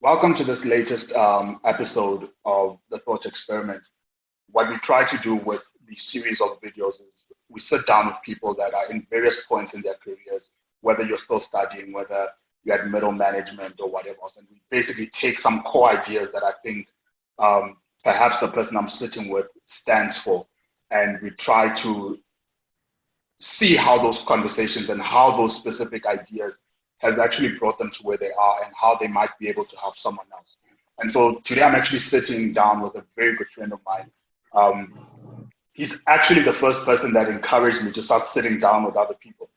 Welcome to this latest episode of the Thought Experiment. What we try to do with these series of videos is we sit down with people that are in various points in their careers, whether you're still studying, whether you're at middle management or whatever else, and we basically take some core ideas that I think perhaps the person I'm sitting with stands for, and we try to see how those conversations and how those specific ideas has actually brought them to where they are and how they might be able to help someone else. And so today I'm actually sitting down with a very good friend of mine. He's actually the first person that encouraged me to start sitting down with other people.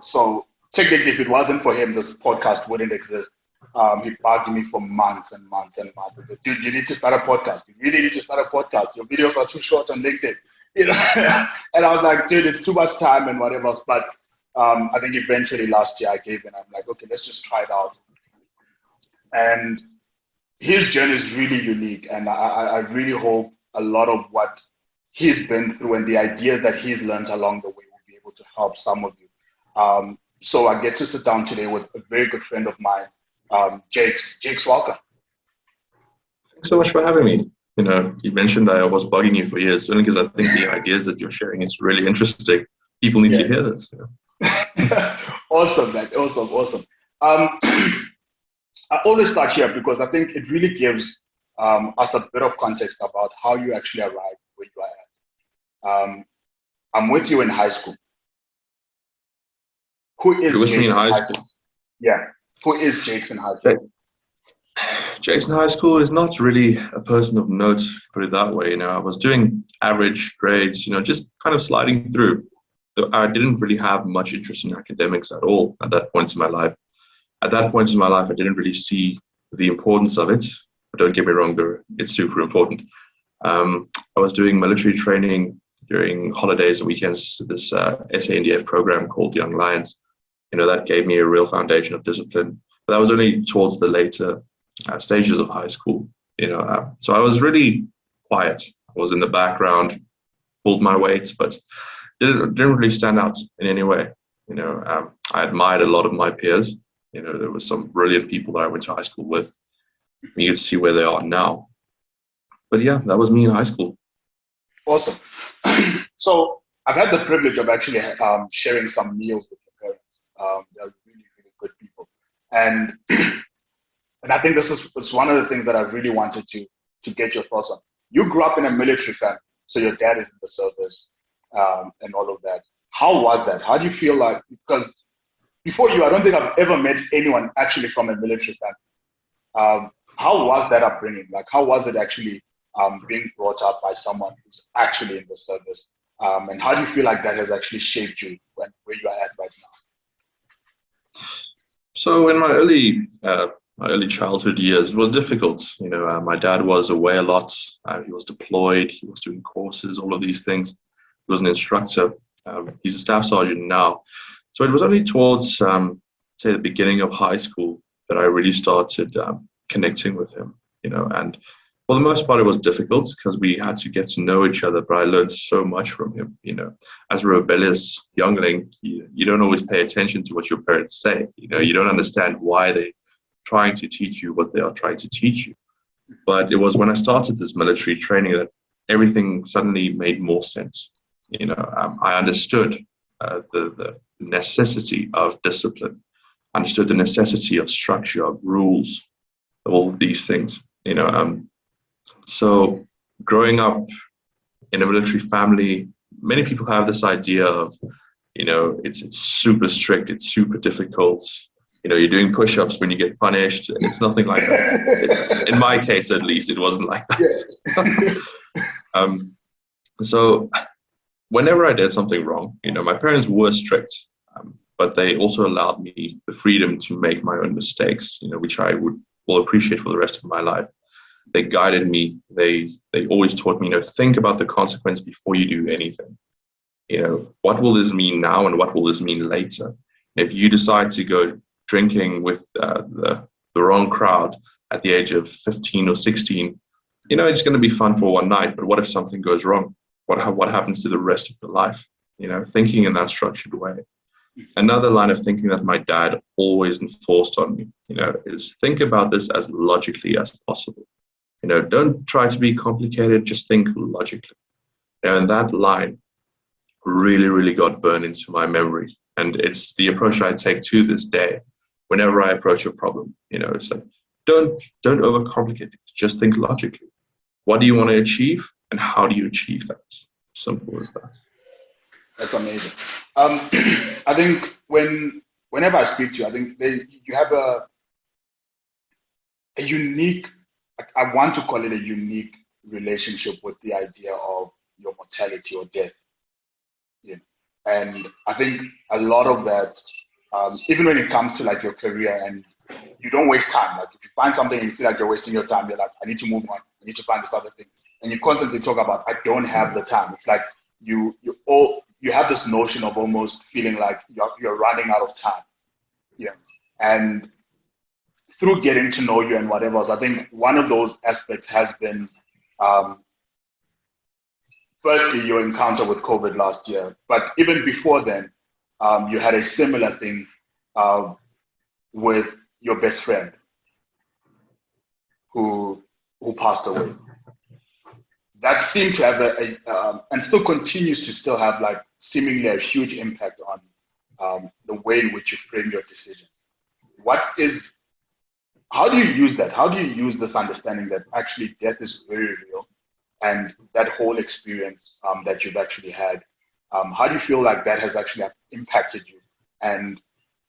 So technically, if it wasn't for him, this podcast wouldn't exist. He bugged me for months and months and months. He said, dude, you need to start a podcast. You really need to start a podcast. Your videos are too short on LinkedIn. And I was like, dude, it's too much time and whatever else. But I think eventually last year I gave in. I'm like, okay, let's just try it out. And his journey is really unique. And I really hope a lot of what he's been through and the ideas that he's learned along the way will be able to help some of you. So I get to sit down today with a very good friend of mine, Jakes. Jakes, welcome. Thanks so much for having me. You mentioned I was bugging you for years, only because I think the ideas that you're sharing is really interesting. People need to hear this. Awesome, man. Awesome. I always start here because I think it really gives us a bit of context about how you actually arrived where you are at. I'm with you in high school. Who is You're with Jakes me in high school? Yeah. Who is Jakes in high school? Jakes in high school is not really a person of note, put it that way. I was doing average grades, just kind of sliding through. I didn't really have much interest in academics at all at that point in my life. At that point in my life, I didn't really see the importance of it. But don't get me wrong, it's super important. I was doing military training during holidays and weekends, this SANDF program called Young Lions. That gave me a real foundation of discipline. But that was only towards the later stages of high school. So I was really quiet. I was in the background, pulled my weight, but didn't really stand out in any way. I admired a lot of my peers. There were some brilliant people that I went to high school with. You can see where they are now. But yeah, that was me in high school. Awesome. So I've had the privilege of actually sharing some meals with your parents. They're really, really good people. And I think this is one of the things that I really wanted to get your thoughts on. You grew up in a military family, so your dad is in the service. And all of that. How was that? How do you feel like, because before you, I don't think I've ever met anyone actually from a military family. How was that upbringing? Like, how was it actually being brought up by someone who's actually in the service? And how do you feel like that has actually shaped you where you are at right now? So in my early childhood years, it was difficult. My dad was away a lot. He was deployed. He was doing courses, all of these things. He was an instructor. He's a staff sergeant now. So it was only towards, say, the beginning of high school that I really started connecting with him, and for the most part, it was difficult because we had to get to know each other, but I learned so much from him, As a rebellious youngling, you don't always pay attention to what your parents say. You don't understand why they're trying to teach you what they are trying to teach you. But it was when I started this military training that everything suddenly made more sense. I understood the necessity of discipline, understood the necessity of structure, of rules, of all of these things. So growing up in a military family, many people have this idea of, it's super strict, it's super difficult. You're doing push-ups when you get punished, and it's nothing like that. In my case, at least, it wasn't like that. Yeah. So whenever I did something wrong, my parents were strict, but they also allowed me the freedom to make my own mistakes, which I will appreciate for the rest of my life. They guided me. They always taught me, think about the consequence before you do anything. What will this mean now and what will this mean later? If you decide to go drinking with the wrong crowd at the age of 15 or 16, it's going to be fun for one night, but what if something goes wrong? What happens to the rest of your life? Thinking in that structured way. Another line of thinking that my dad always enforced on me, is think about this as logically as possible. Don't try to be complicated, just think logically. And that line really, really got burned into my memory. And it's the approach I take to this day whenever I approach a problem. It's like, don't overcomplicate it, just think logically. What do you want to achieve and how do you achieve that? Simple as that. That's amazing. I think whenever I speak to you, I think you have a unique, I want to call it a unique relationship with the idea of your mortality or death. And I think a lot of that, even when it comes to like your career, and you don't waste time. Like if you find something and you feel like you're wasting your time, you're like, I need to move on. I need to find this other thing. And you constantly talk about, I don't have the time. It's like you have this notion of almost feeling like you're running out of time. Yeah. And through getting to know you and whatever else, I think one of those aspects has been, firstly, your encounter with COVID last year. But even before then, you had a similar thing with your best friend who passed away. That seemed to have and still continues to still have like seemingly a huge impact on the way in which you frame your decisions. How do you use that? How do you use this understanding that actually death is very real, and that whole experience that you've actually had? How do you feel like that has actually impacted you? And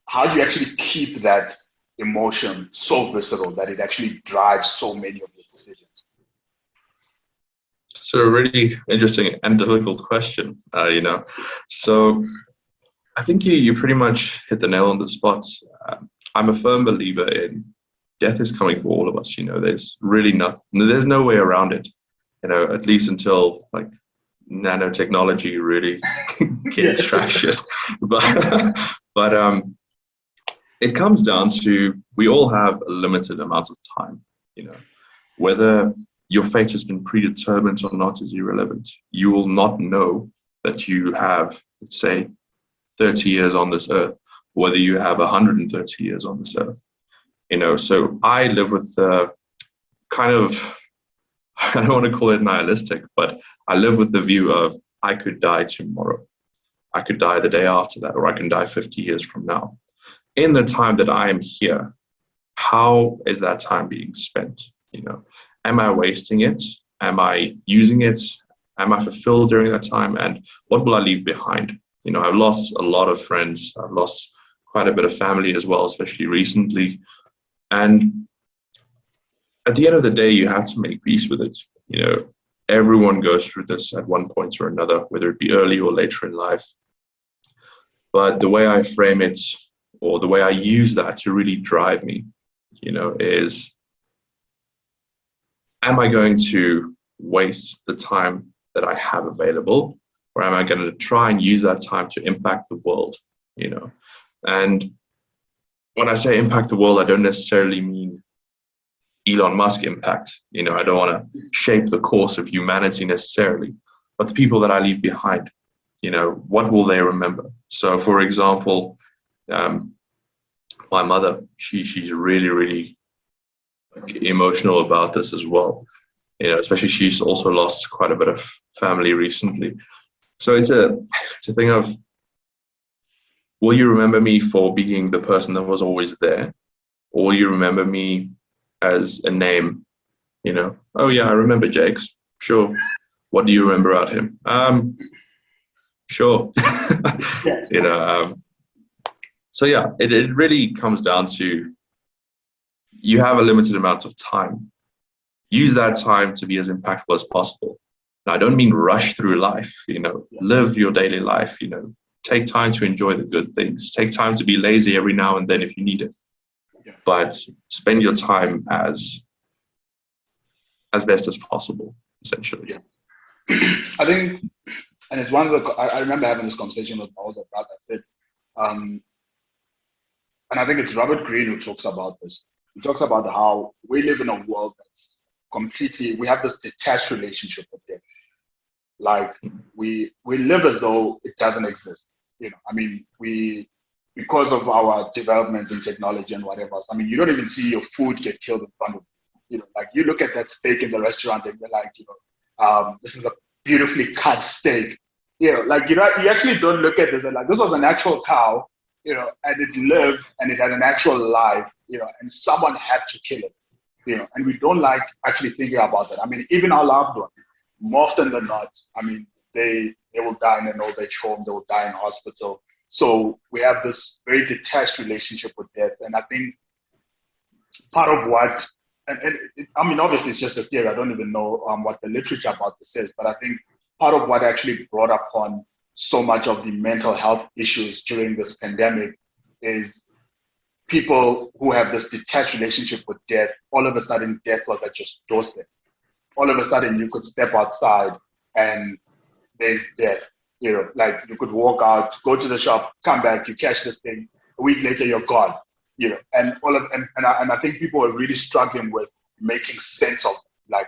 how do you actually keep that emotion so visceral that it actually drives so many of your decisions? So a really interesting and difficult question, So I think you pretty much hit the nail on the spot. I'm a firm believer in death is coming for all of us. There's really there's no way around it. At least until like nanotechnology really gets traction. But it comes down to we all have a limited amount of time. Whether your fate has been predetermined or not is irrelevant. You will not know that you have, let's say, 30 years on this earth, whether you have 130 years on this earth. So I live with the kind of, I don't want to call it nihilistic, but I live with the view of I could die tomorrow. I could die the day after that, or I can die 50 years from now. In the time that I am here, how is that time being spent? Am I wasting it? Am I using it? Am I fulfilled during that time? And what will I leave behind? I've lost a lot of friends. I've lost quite a bit of family as well, especially recently. And at the end of the day, you have to make peace with it. Everyone goes through this at one point or another, whether it be early or later in life. But the way I frame it, or the way I use that to really drive me, is, am I going to waste the time that I have available, or am I going to try and use that time to impact the world? And when I say impact the world, I don't necessarily mean Elon Musk impact. I don't want to shape the course of humanity necessarily, but the people that I leave behind, what will they remember? So, for example, my mother, she's really, really emotional about this as well. Especially she's also lost quite a bit of family recently. So it's a thing of, will you remember me for being the person that was always there? Or will you remember me as a name? Oh yeah, I remember Jakes. Sure. What do you remember about him? Sure. So yeah, it really comes down to, you have a limited amount of time. Use that time to be as impactful as possible. Now, I don't mean rush through life, live your daily life, take time to enjoy the good things. Take time to be lazy every now and then if you need it. But spend your time as best as possible, essentially. Yeah. I think, and it's one of the, I remember having this conversation with my older brother. I said, and I think it's Robert Greene who talks about this. He talks about how we live in a world that's completely, we have this detached relationship with death. Like we live as though it doesn't exist. We because of our developments in technology and whatever else, I mean, you don't even see your food get killed in front of you. You know, like you look at that steak in the restaurant and you're like, this is a beautifully cut steak. You know, like you actually don't look at this and like this was an actual cow, and it lived and it had an actual life, and someone had to kill it, and we don't like actually thinking about that. I mean, even our loved ones, more often than not, I mean, they will die in an old age home, they will die in hospital. So we have this very detached relationship with death. And I think part of what, I mean, obviously it's just a theory. I don't even know what the literature about this is, but I think part of what actually brought upon so much of the mental health issues during this pandemic is people who have this detached relationship with death. All of a sudden, death was at your doorstep. All of a sudden, you could step outside and there's death. Like you could walk out, go to the shop, come back, you catch this thing. A week later, you're gone. And I think people are really struggling with making sense of like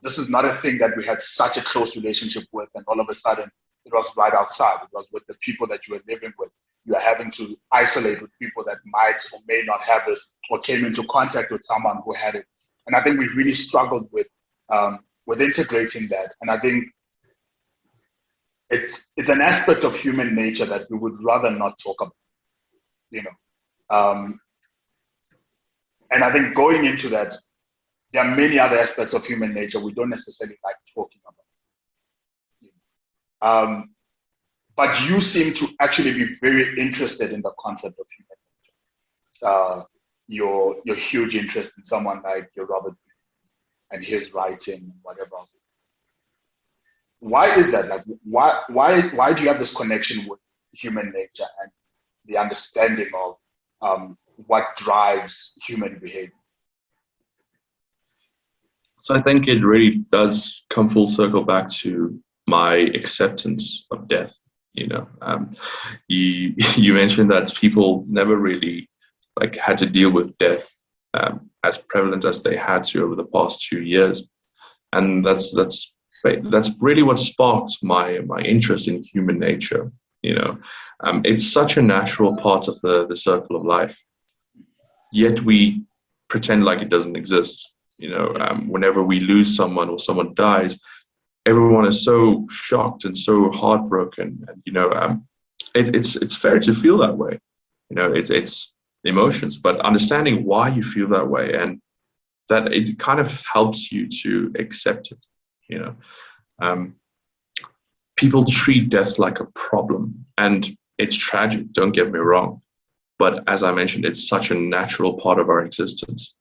this is not a thing that we had such a close relationship with, and all of a sudden it was right outside. It was with the people that you were living with. You are having to isolate with people that might or may not have it, or came into contact with someone who had it. And I think we've really struggled with integrating that. And I think it's an aspect of human nature that we would rather not talk about, and I think going into that, there are many other aspects of human nature we don't necessarily like talking about. But you seem to actually be very interested in the concept of human nature. Your huge interest in someone like your Robert and his writing and whatever else. Why is that? Like, why do you have this connection with human nature and the understanding of what drives human behavior? So I think it really does come full circle back to my acceptance of death. You mentioned that people never really had to deal with death as prevalent as they had to over the past 2 years, and that's really what sparked my interest in human nature. It's such a natural part of the circle of life, yet we pretend like it doesn't exist. Whenever we lose someone or someone dies, everyone is so shocked and so heartbroken. And it's fair to feel that way. It's emotions, but understanding why you feel that way and that it kind of helps you to accept it. People treat death like a problem, and it's tragic, don't get me wrong, but as I mentioned, it's such a natural part of our existence.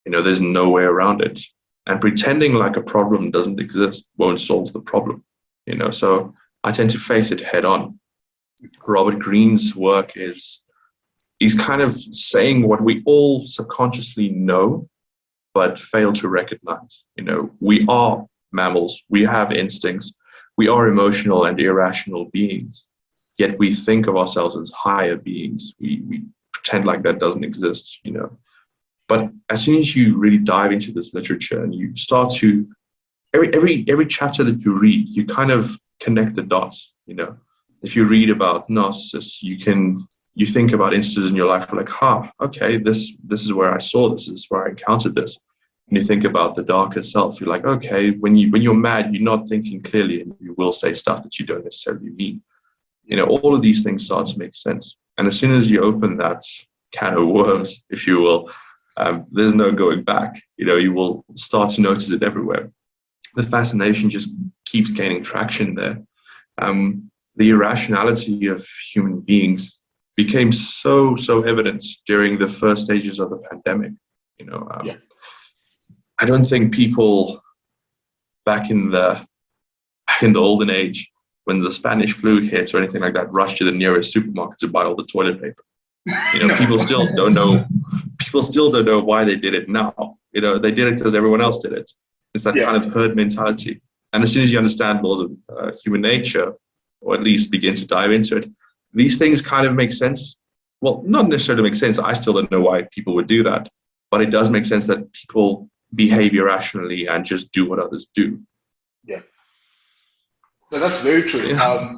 There's no way around it, and pretending like a problem doesn't exist won't solve the problem. So I tend to face it head on. Robert Greene's work he's kind of saying what we all subconsciously know but fail to recognize. We are mammals, we have instincts, we are emotional and irrational beings, yet we think of ourselves as higher beings. We pretend like that doesn't exist. But as soon as you really dive into this literature and you start to, every chapter that you read, you kind of connect the dots. If you read about narcissists, you think about instances in your life where okay, this is where I saw this is where I encountered this. And you think about the darker self, you're like, okay, when you're mad, you're not thinking clearly, and you will say stuff that you don't necessarily mean. All of these things start to make sense. And as soon as you open that can of worms, if you will, there's no going back. You will start to notice it everywhere. The fascination just keeps gaining traction there. The irrationality of human beings became so evident during the first stages of the pandemic. I don't think people back in the olden age, when the Spanish flu hit or anything like that, rushed to the nearest supermarket to buy all the toilet paper. People still don't know. People still don't know why they did it now. They did it because everyone else did it. It's that kind of herd mentality. And as soon as you understand laws of human nature, or at least begin to dive into it, these things kind of make sense. Well, not necessarily make sense. I still don't know why people would do that, but it does make sense that people behave irrationally and just do what others do. Yeah. So that's very true. Yeah.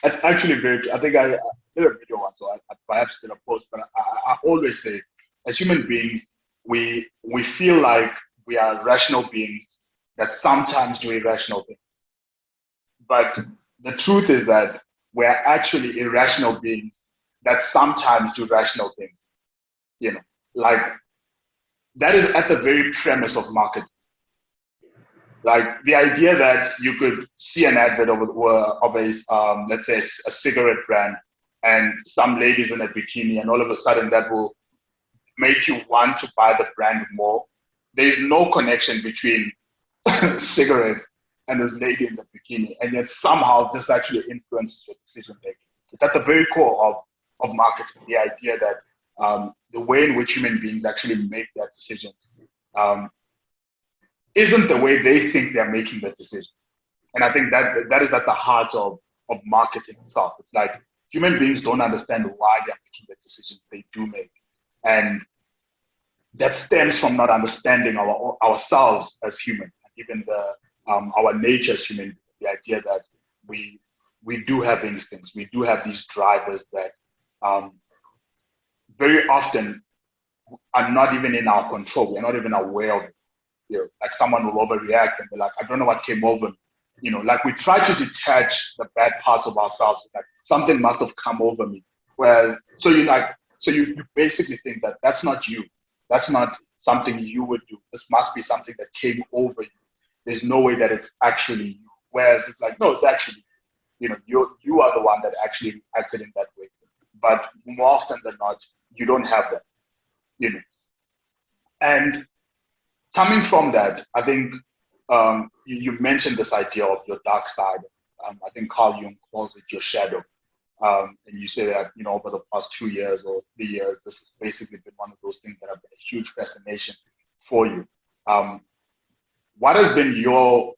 That's actually very true. I think did a video once, so I perhaps did a post, but I always say, as human beings, we feel like we are rational beings that sometimes do irrational things. But the truth is that we're actually irrational beings that sometimes do rational things. You know, like that is at the very premise of marketing. Like the idea that you could see an advert of a let's say a cigarette brand and some ladies in a bikini, and all of a sudden that will make you want to buy the brand more. There's no connection between cigarettes and this lady in the bikini, and yet somehow this actually influences your decision making. It's at the very core of marketing, the idea that the way in which human beings actually make their decisions isn't the way they think they're making the decision. And I think that is at the heart of marketing itself. It's like human beings don't understand why they're making the decisions they do make. And that stems from not understanding ourselves as human, and even our nature as human beings. The idea that we do have instincts, we do have these drivers that very often are not even in our control. We're not even aware of it. You know, like someone will overreact and be like, I don't know what came over me. You know, like we try to detach the bad parts of ourselves. Like something must have come over me. Well, so you basically think that that's not you. That's not something you would do. This must be something that came over you. There's no way that it's actually you. Whereas it's like, no, it's actually, you know, you are the one that actually acted in that way. But more often than not, you don't have that, you know. And coming from that, I think you mentioned this idea of your dark side. I think Carl Jung calls it your shadow. And you say that, you know, over the past 2 years or 3 years, this has basically been one of those things that have been a huge fascination for you. What has been your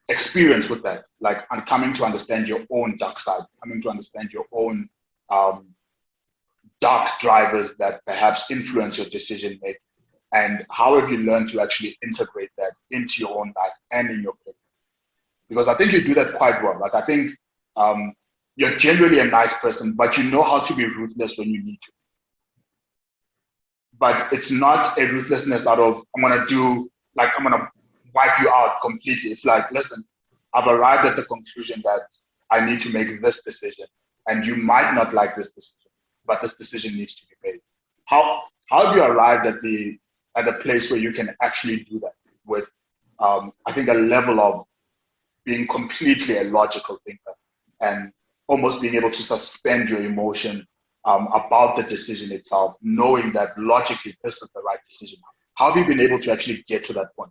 experience with that? Like, I'm coming to understand your own dark side, coming to understand your own dark drivers that perhaps influence your decision making. And how have you learned to actually integrate that into your own life and in your career? Because I think you do that quite well. Like, I think you're generally a nice person, but you know how to be ruthless when you need to. But it's not a ruthlessness out of, I'm going to wipe you out completely. It's like, listen, I've arrived at the conclusion that I need to make this decision. And you might not like this decision, but this decision needs to be made. How have you arrived at a place where you can actually do that with, I think, a level of being completely a logical thinker and almost being able to suspend your emotion about the decision itself, knowing that logically this is the right decision? How have you been able to actually get to that point?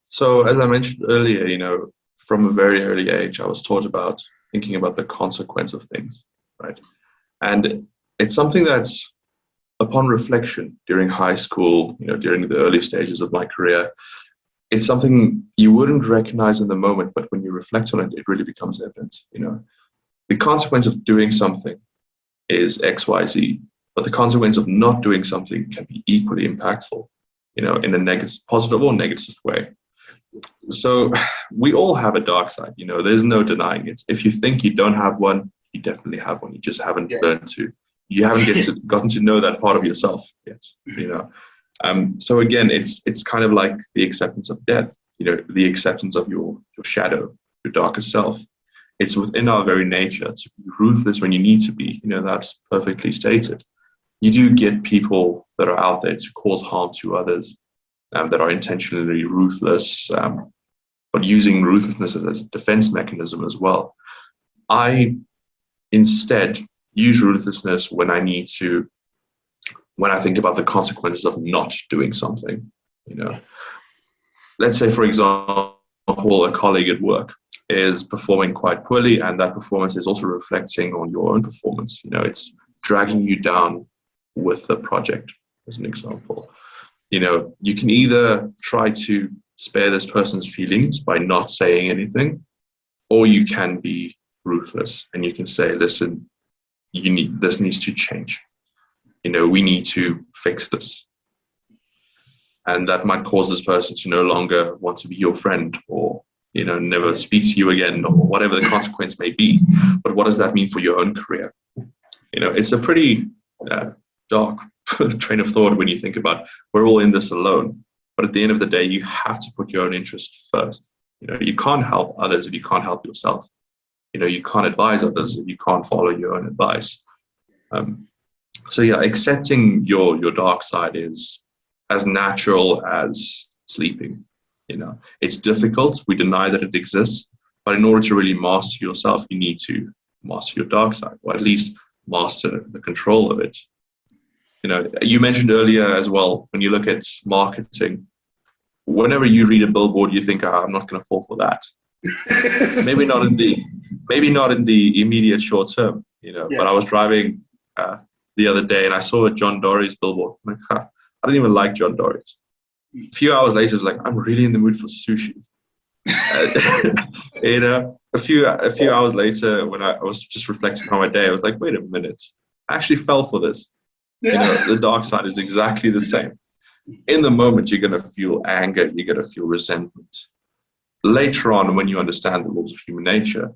So as I mentioned earlier, you know, from a very early age, I was taught about thinking about the consequence of things, right? And it's something that's, upon reflection during high school, you know, during the early stages of my career, it's something you wouldn't recognize in the moment, but when you reflect on it, it really becomes evident. You know, the consequence of doing something is X, Y, Z, but the consequence of not doing something can be equally impactful, you know, in a negative, positive or negative way. So we all have a dark side, you know, there's no denying it. If you think you don't have one, you definitely have one. You just haven't learned to. You haven't gotten to know that part of yourself yet, you know. So again, it's kind of like the acceptance of death, you know, the acceptance of your shadow, your darker self. It's within our very nature to be ruthless when you need to be. You know, that's perfectly stated. You do get people that are out there to cause harm to others, that are intentionally ruthless, but using ruthlessness as a defense mechanism as well. I instead use ruthlessness when I think about the consequences of not doing something. You know, let's say, for example, a colleague at work is performing quite poorly, and that performance is also reflecting on your own performance. You know, it's dragging you down with the project, as an example. You know, you can either try to spare this person's feelings by not saying anything, or you can be ruthless and you can say, listen, this needs to change. You know, we need to fix this. And that might cause this person to no longer want to be your friend or never speak to you again, or whatever the consequence may be. But what does that mean for your own career? It's a pretty dark train of thought when you think about we're all in this alone. But at the end of the day, you have to put your own interest first. You can't help others if you can't help yourself. You can't advise others if you can't follow your own advice. So yeah, accepting your dark side is as natural as sleeping. It's difficult. We deny that it exists, but in order to really master yourself, you need to master your dark side, or at least master the control of it. You mentioned earlier as well, when you look at marketing, whenever you read a billboard, you think, I'm not going to fall for that. maybe not in the immediate short term, Yeah. But I was driving the other day and I saw a John Dory's billboard. I'm like, I don't even like John Dory's. A few hours later, it's like, I'm really in the mood for sushi. A few hours later, when I was just reflecting on my day, I was like, wait a minute, I actually fell for this. Yeah. The dark side is exactly the same. In the moment, you're going to feel anger, you're going to feel resentment. Later on, when you understand the laws of human nature,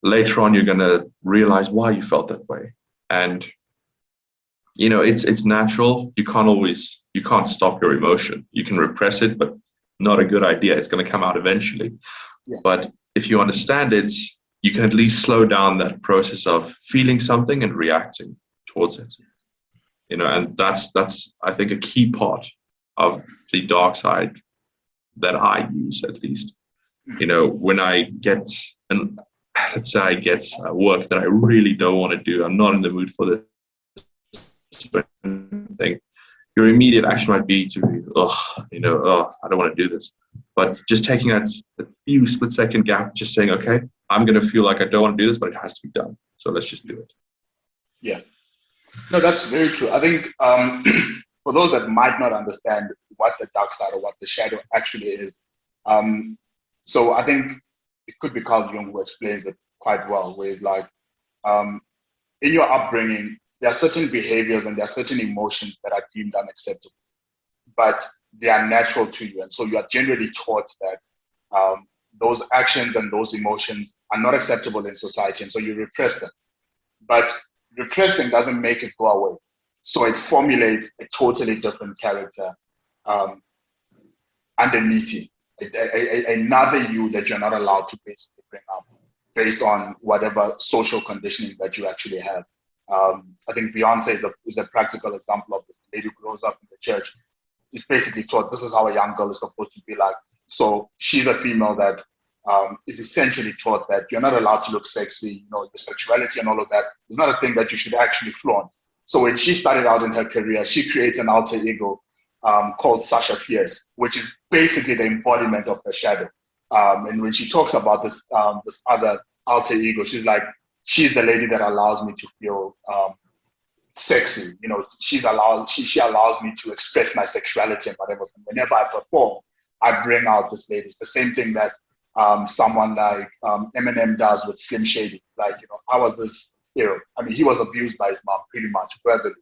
later on, you're going to realize why you felt that way. And, it's natural. You can't stop your emotion. You can repress it, but not a good idea. It's going to come out eventually. Yeah. But if you understand it, you can at least slow down that process of feeling something and reacting towards it. And that's I think a key part of the dark side that I use, at least. When I get let's say I get work that I really don't want to do, I'm not in the mood for this thing. Your immediate action might be to, I don't want to do this. But just taking that a few split-second gap, just saying, okay, I'm going to feel like I don't want to do this, but it has to be done. So let's just do it. Yeah. No, that's very true. I think for those that might not understand what the dark side or what the shadow actually is, so I think it could be Carl Jung who explains it quite well, where it's like, in your upbringing, there are certain behaviors and there are certain emotions that are deemed unacceptable, but they are natural to you. And so you are generally taught that those actions and those emotions are not acceptable in society. And so you repress them. But repressing doesn't make it go away. So it formulates a totally different character underneath it. Another you that you're not allowed to basically bring up based on whatever social conditioning that you actually have. I think Beyonce is a practical example of this. A lady who grows up in the church is basically taught this is how a young girl is supposed to be like. So she's a female that is essentially taught that you're not allowed to look sexy. Your sexuality and all of that is not a thing that you should actually flaunt. So when she started out in her career, she created an alter ego called Sasha Fierce, which is basically the embodiment of the shadow. And when she talks about this other alter ego, she's like, she's the lady that allows me to feel sexy. She allows me to express my sexuality and whatever. And whenever I perform, I bring out this lady. It's the same thing that someone like Eminem does with Slim Shady. Like, I was this hero. I mean, he was abused by his mom pretty much verbally.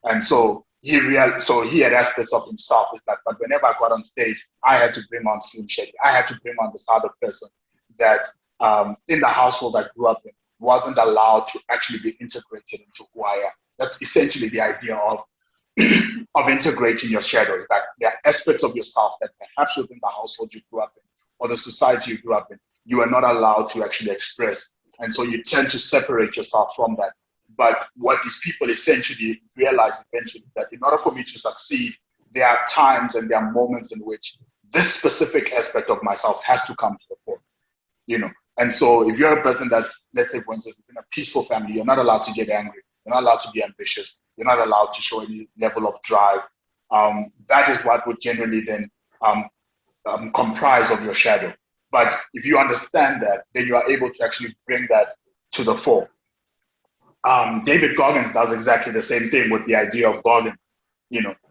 And so he had aspects of himself. It's like, but whenever I got on stage, I had to bring on Slim Shady. I had to bring on this other person that in the household I grew up in wasn't allowed to actually be integrated into who I am. That's essentially the idea of integrating your shadows, that there are aspects of yourself that perhaps within the household you grew up in or the society you grew up in, you are not allowed to actually express. And so you tend to separate yourself from that. But what these people essentially realize eventually that in order for me to succeed, there are times and there are moments in which this specific aspect of myself has to come to the fore, And so if you're a person that, let's say, for instance, in a peaceful family, you're not allowed to get angry. You're not allowed to be ambitious. You're not allowed to show any level of drive. That is what would generally then comprise of your shadow. But if you understand that, then you are able to actually bring that to the fore. David Goggins does exactly the same thing with the idea of Goggins.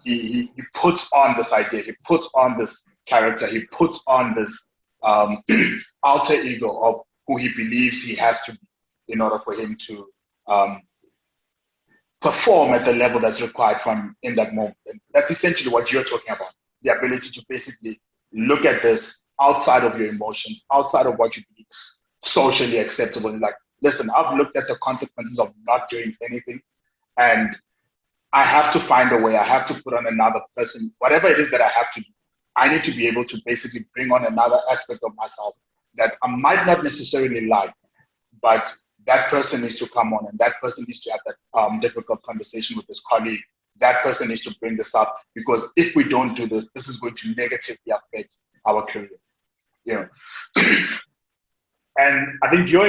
He puts on this idea. He puts on this character. He puts on this alter ego of who he believes he has to be in order for him to perform at the level that's required from him in that moment. And that's essentially what you're talking about, the ability to basically look at this, outside of your emotions, outside of what you believe is socially acceptable. Like, listen, I've looked at the consequences of not doing anything, and I have to find a way. I have to put on another person, whatever it is that I have to do. I need to be able to basically bring on another aspect of myself that I might not necessarily like, but that person needs to come on, and that person needs to have that difficult conversation with his colleague. That person needs to bring this up, because if we don't do this, this is going to negatively affect our career. You know, and I think you're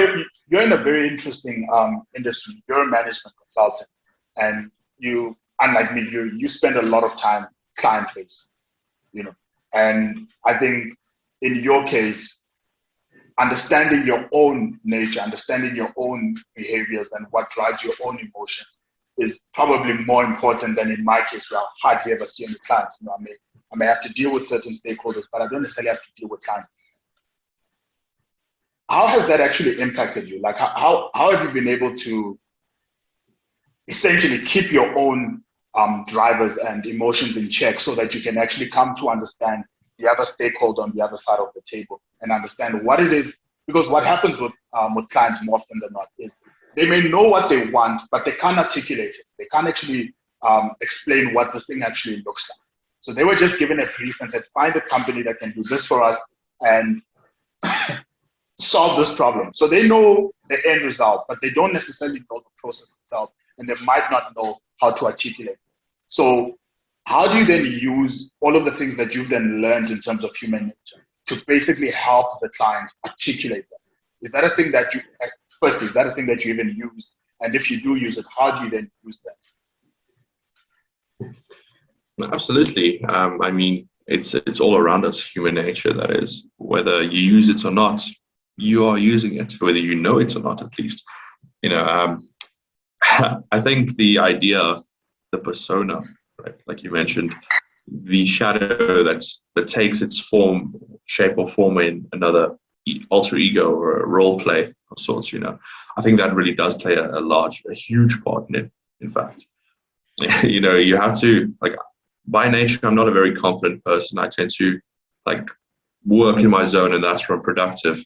in a very interesting industry. You're a management consultant, and you, unlike me, you spend a lot of time client facing. You know, and I think in your case, understanding your own nature, understanding your own behaviors and what drives your own emotion is probably more important than in my case, where I hardly ever see any clients. You know, I may have to deal with certain stakeholders, but I don't necessarily have to deal with clients. How has that actually impacted you? Like, how have you been able to essentially keep your own drivers and emotions in check, so that you can actually come to understand the other stakeholder on the other side of the table and understand what it is? Because what happens with clients more often than not is they may know what they want, but they can't articulate it. They can't actually explain what this thing actually looks like. So they were just given a brief and said, find a company that can do this for us and solve this problem. So they know the end result, but they don't necessarily know the process itself, and they might not know how to articulate it. So how do you then use all of the things that you've then learned in terms of human nature to basically help the client articulate that? Is that a thing that you even use? And if you do use it, how do you then use that? Absolutely. I mean, it's all around us, human nature, that is. Whether you use it or not, you are using it, whether you know it or not, at least. You know, I think the idea of the persona, right, like you mentioned, the shadow that takes its form, shape or form in another alter ego or a role play of sorts, you know, I think that really does play a huge part in it, in fact. You know, you have to, like, by nature, I'm not a very confident person. I tend to, like, work in my zone, and that's where I'm productive.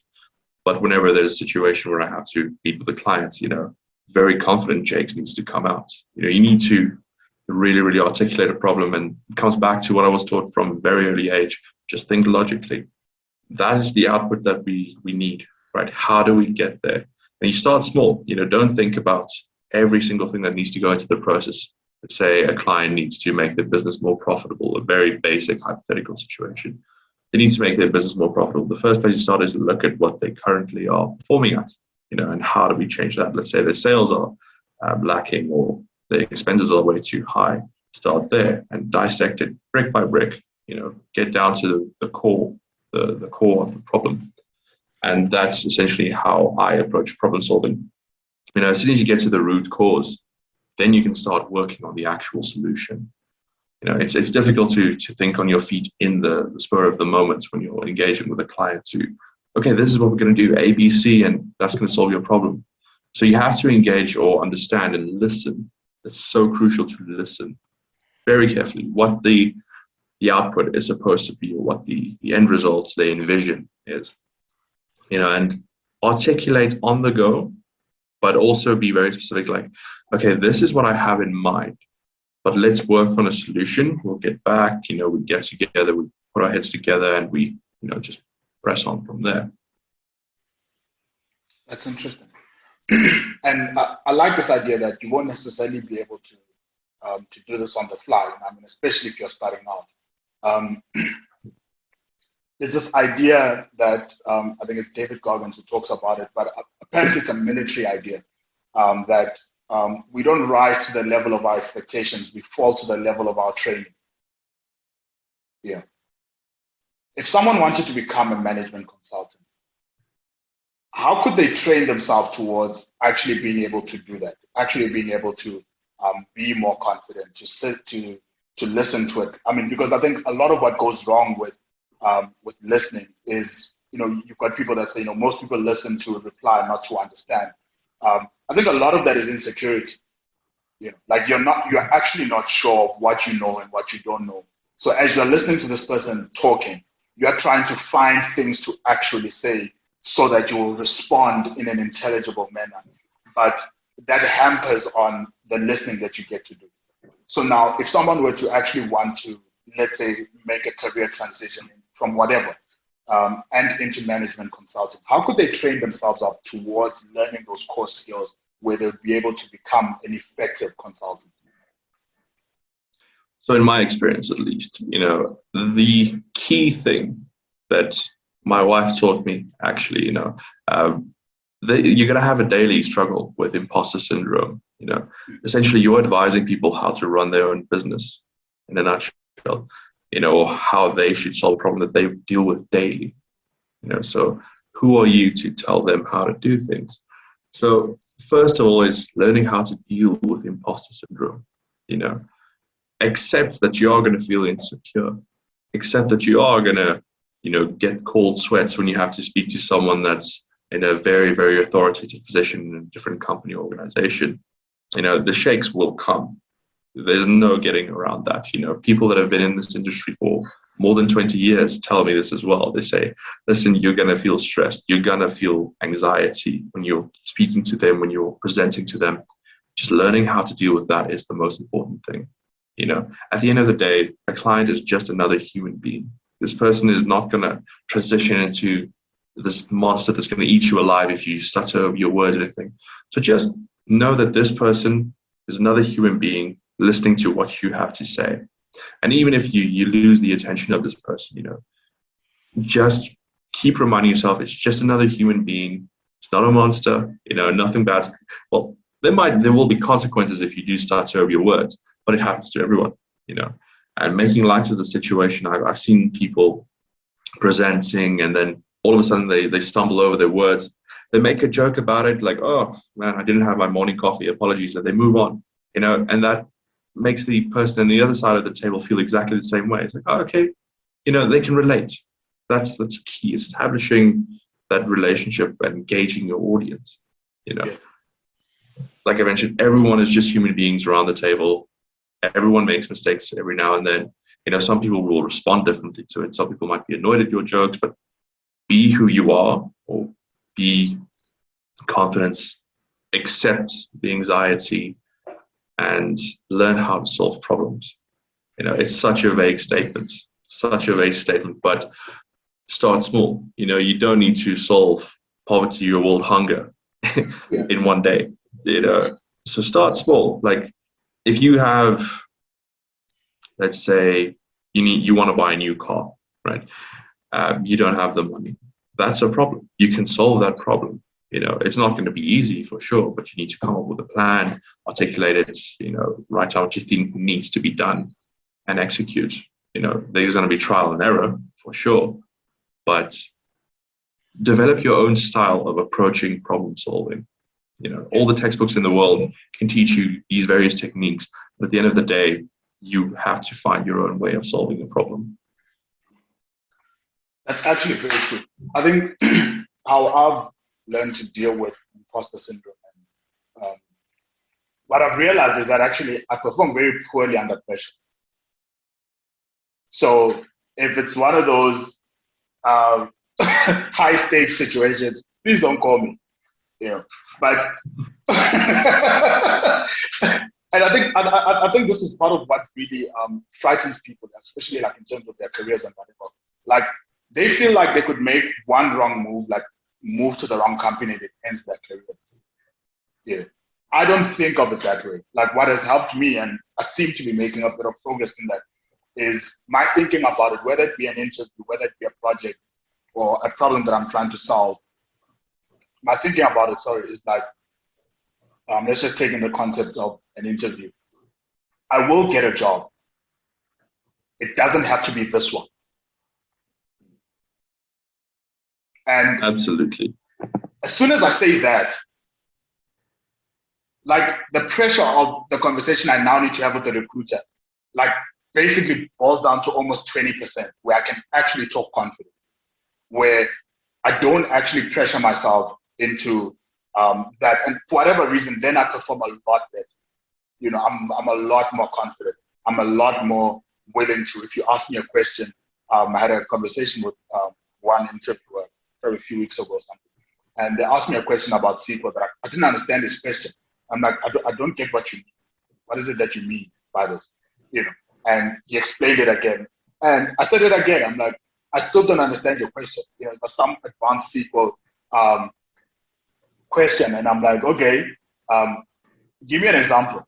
But whenever there's a situation where I have to meet with a client, you know, very confident Jakes needs to come out. You know, you need to really, really articulate a problem, and it comes back to what I was taught from a very early age. Just think logically. That is the output that we need, right? How do we get there? And you start small. You know, don't think about every single thing that needs to go into the process. Let's say a client needs to make their business more profitable, a very basic hypothetical situation. They need to make their business more profitable. The first place you start is to look at what they currently are performing at, you know, and how do we change that? Let's say their sales are lacking, or their expenses are way too high. Start there and dissect it brick by brick, you know, get down to the core, the core of the problem. And that's essentially how I approach problem solving. You know, as soon as you get to the root cause, then you can start working on the actual solution. You know, it's difficult to think on your feet in the spur of the moment when you're engaging with a client to, okay, this is what we're going to do, A, B, C, and that's going to solve your problem. So you have to engage or understand and listen. It's so crucial to listen very carefully what the output is supposed to be, or what the end results they envision is. You know, and articulate on the go, but also be very specific, like, okay, this is what I have in mind, but let's work on a solution. We'll get back, you know, we get together, we put our heads together, and we, you know, just press on from there. That's interesting. And I like this idea that you won't necessarily be able to do this on the fly. I mean, especially if you're starting out. There's this idea that I think it's David Goggins who talks about it, but apparently it's a military idea, that we don't rise to the level of our expectations, we fall to the level of our training. Yeah. If someone wanted to become a management consultant, how could they train themselves towards actually being able to do that, actually being able to be more confident, to sit, to listen to it? I mean, because I think a lot of what goes wrong with listening is, you know, you've got people that say, you know, most people listen to reply, not to understand. I think a lot of that is insecurity. You know, like you're actually not sure of what you know and what you don't know. So as you're listening to this person talking, you're trying to find things to actually say so that you will respond in an intelligible manner. But that hampers on the listening that you get to do. So now, if someone were to actually want to, let's say, make a career transition from whatever and into management consulting, how could they train themselves up towards learning those core skills where they'll be able to become an effective consultant? So in my experience, at least, the key thing that my wife taught me, actually, you're going to have a daily struggle with imposter syndrome. Essentially, you're advising people how to run their own business in a nutshell, or how they should solve a problem that they deal with daily. So who are you to tell them how to do things? So first of all is learning how to deal with imposter syndrome. Accept that you are going to feel insecure. Accept that you are going to, get cold sweats when you have to speak to someone that's in a very, very authoritative position in a different company or organization. The shakes will come. There's no getting around that. People that have been in this industry for more than 20 years tell me this as well. They say, listen, you're going to feel stressed. You're going to feel anxiety when you're speaking to them, when you're presenting to them. Just learning how to deal with that is the most important thing. At the end of the day, a client is just another human being. This person is not going to transition into this monster that's going to eat you alive if you stutter over your words or anything. So just know that this person is another human being listening to what you have to say. And even if you lose the attention of this person, just keep reminding yourself it's just another human being. It's not a monster, nothing bad. Well, there will be consequences if you do stutter over your words, but it happens to everyone, and making light of the situation. I've seen people presenting and then all of a sudden they stumble over their words. They make a joke about it, like, oh man, I didn't have my morning coffee, apologies, and they move on, and that makes the person on the other side of the table feel exactly the same way. It's like, oh, okay, they can relate. That's key, establishing that relationship and engaging your audience. Like I mentioned, everyone is just human beings around the table. Everyone makes mistakes every now and then. Some people will respond differently to it. Some people might be annoyed at your jokes, but be who you are, or be confident, accept the anxiety, and learn how to solve problems. It's such a vague statement, but start small. You don't need to solve poverty or world hunger in one day. So start small. Like if you have, let's say, you want to buy a new car, right? You don't have the money. That's a problem. You can solve that problem. It's not going to be easy for sure, but you need to come up with a plan, articulate it, write out what you think needs to be done and execute. There's going to be trial and error for sure, but develop your own style of approaching problem solving. All the textbooks in the world can teach you these various techniques, but at the end of the day, you have to find your own way of solving the problem. That's actually very true. I think how I've learned to deal with imposter syndrome, and what I've realized is that actually I perform very poorly under pressure. So if it's one of those high stakes situations, please don't call me. But and I think this is part of what really frightens people, especially like in terms of their careers and whatever. Like they feel like they could make one wrong move, like move to the wrong company, that ends their career. Yeah, I don't think of it that way. Like what has helped me, and I seem to be making a bit of progress in that, is my thinking about it, whether it be an interview, whether it be a project or a problem that I'm trying to solve. My thinking about it, is like, let's just take in the concept of an interview. I will get a job. It doesn't have to be this one. And absolutely, as soon as I say that, like the pressure of the conversation I now need to have with the recruiter, like basically boils down to almost 20%, where I can actually talk confident, where I don't actually pressure myself into that, and for whatever reason, then I perform a lot better. I'm a lot more confident. I'm a lot more willing to, if you ask me a question, I had a conversation with one interviewer a few weeks ago or something, and they asked me a question about SQL that I didn't understand this question. I'm like, I don't get what you mean. What is it that you mean by this? And he explained it again. And I said it again. I'm like, I still don't understand your question. It was some advanced SQL question. And I'm like, okay, give me an example.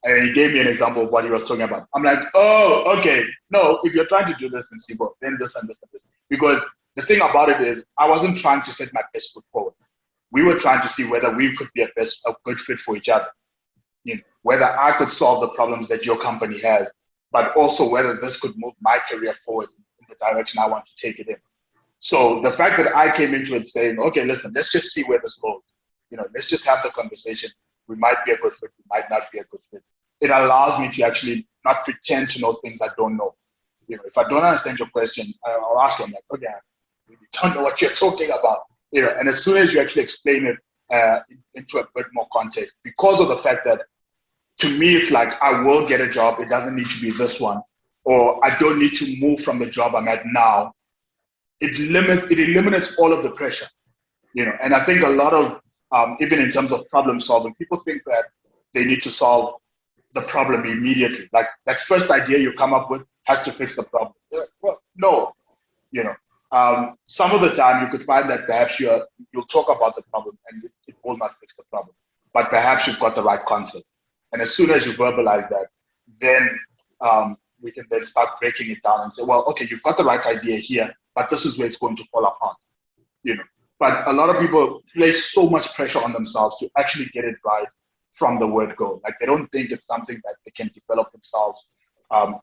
And he gave me an example of what he was talking about. I'm like, oh, okay. No, if you're trying to do this in SQL, then this and this and this. Because the thing about it is, I wasn't trying to set my best foot forward. We were trying to see whether we could be a good fit for each other. Whether I could solve the problems that your company has, but also whether this could move my career forward in the direction I want to take it in. So the fact that I came into it saying, okay, listen, let's just see where this goes. Let's just have the conversation. We might be a good fit, we might not be a good fit. It allows me to actually not pretend to know things I don't know. If I don't understand your question, I'll ask them, like, okay, I really don't know what you're talking about. And as soon as you actually explain it into a bit more context, because of the fact that to me, it's like, I will get a job. It doesn't need to be this one, or I don't need to move from the job I'm at now. It eliminates all of the pressure, and I think a lot of, even in terms of problem solving, people think that they need to solve the problem immediately. Like that first idea you come up with has to fix the problem. Well, no, some of the time you could find that perhaps you'll talk about the problem and it will not fix the problem, but perhaps you've got the right concept. And as soon as you verbalize that, then we can then start breaking it down and say, well, okay, you've got the right idea here, but this is where it's going to fall apart. But a lot of people place so much pressure on themselves to actually get it right from the word go. Like they don't think it's something that they can develop themselves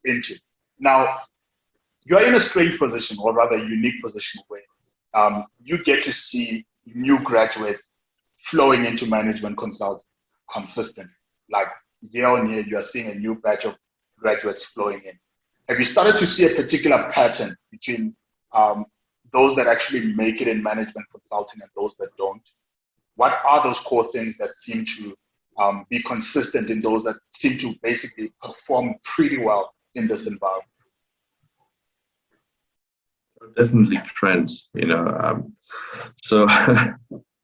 into. Now, you're in a strange position, or rather a unique position, where you get to see new graduates flowing into management consulting consistently. Like year on year, you are seeing a new batch of graduates flowing in. Have you started to see a particular pattern between those that actually make it in management consulting and those that don't? What are those core things that seem to be consistent in those that seem to basically perform pretty well in this environment? Definitely trends, So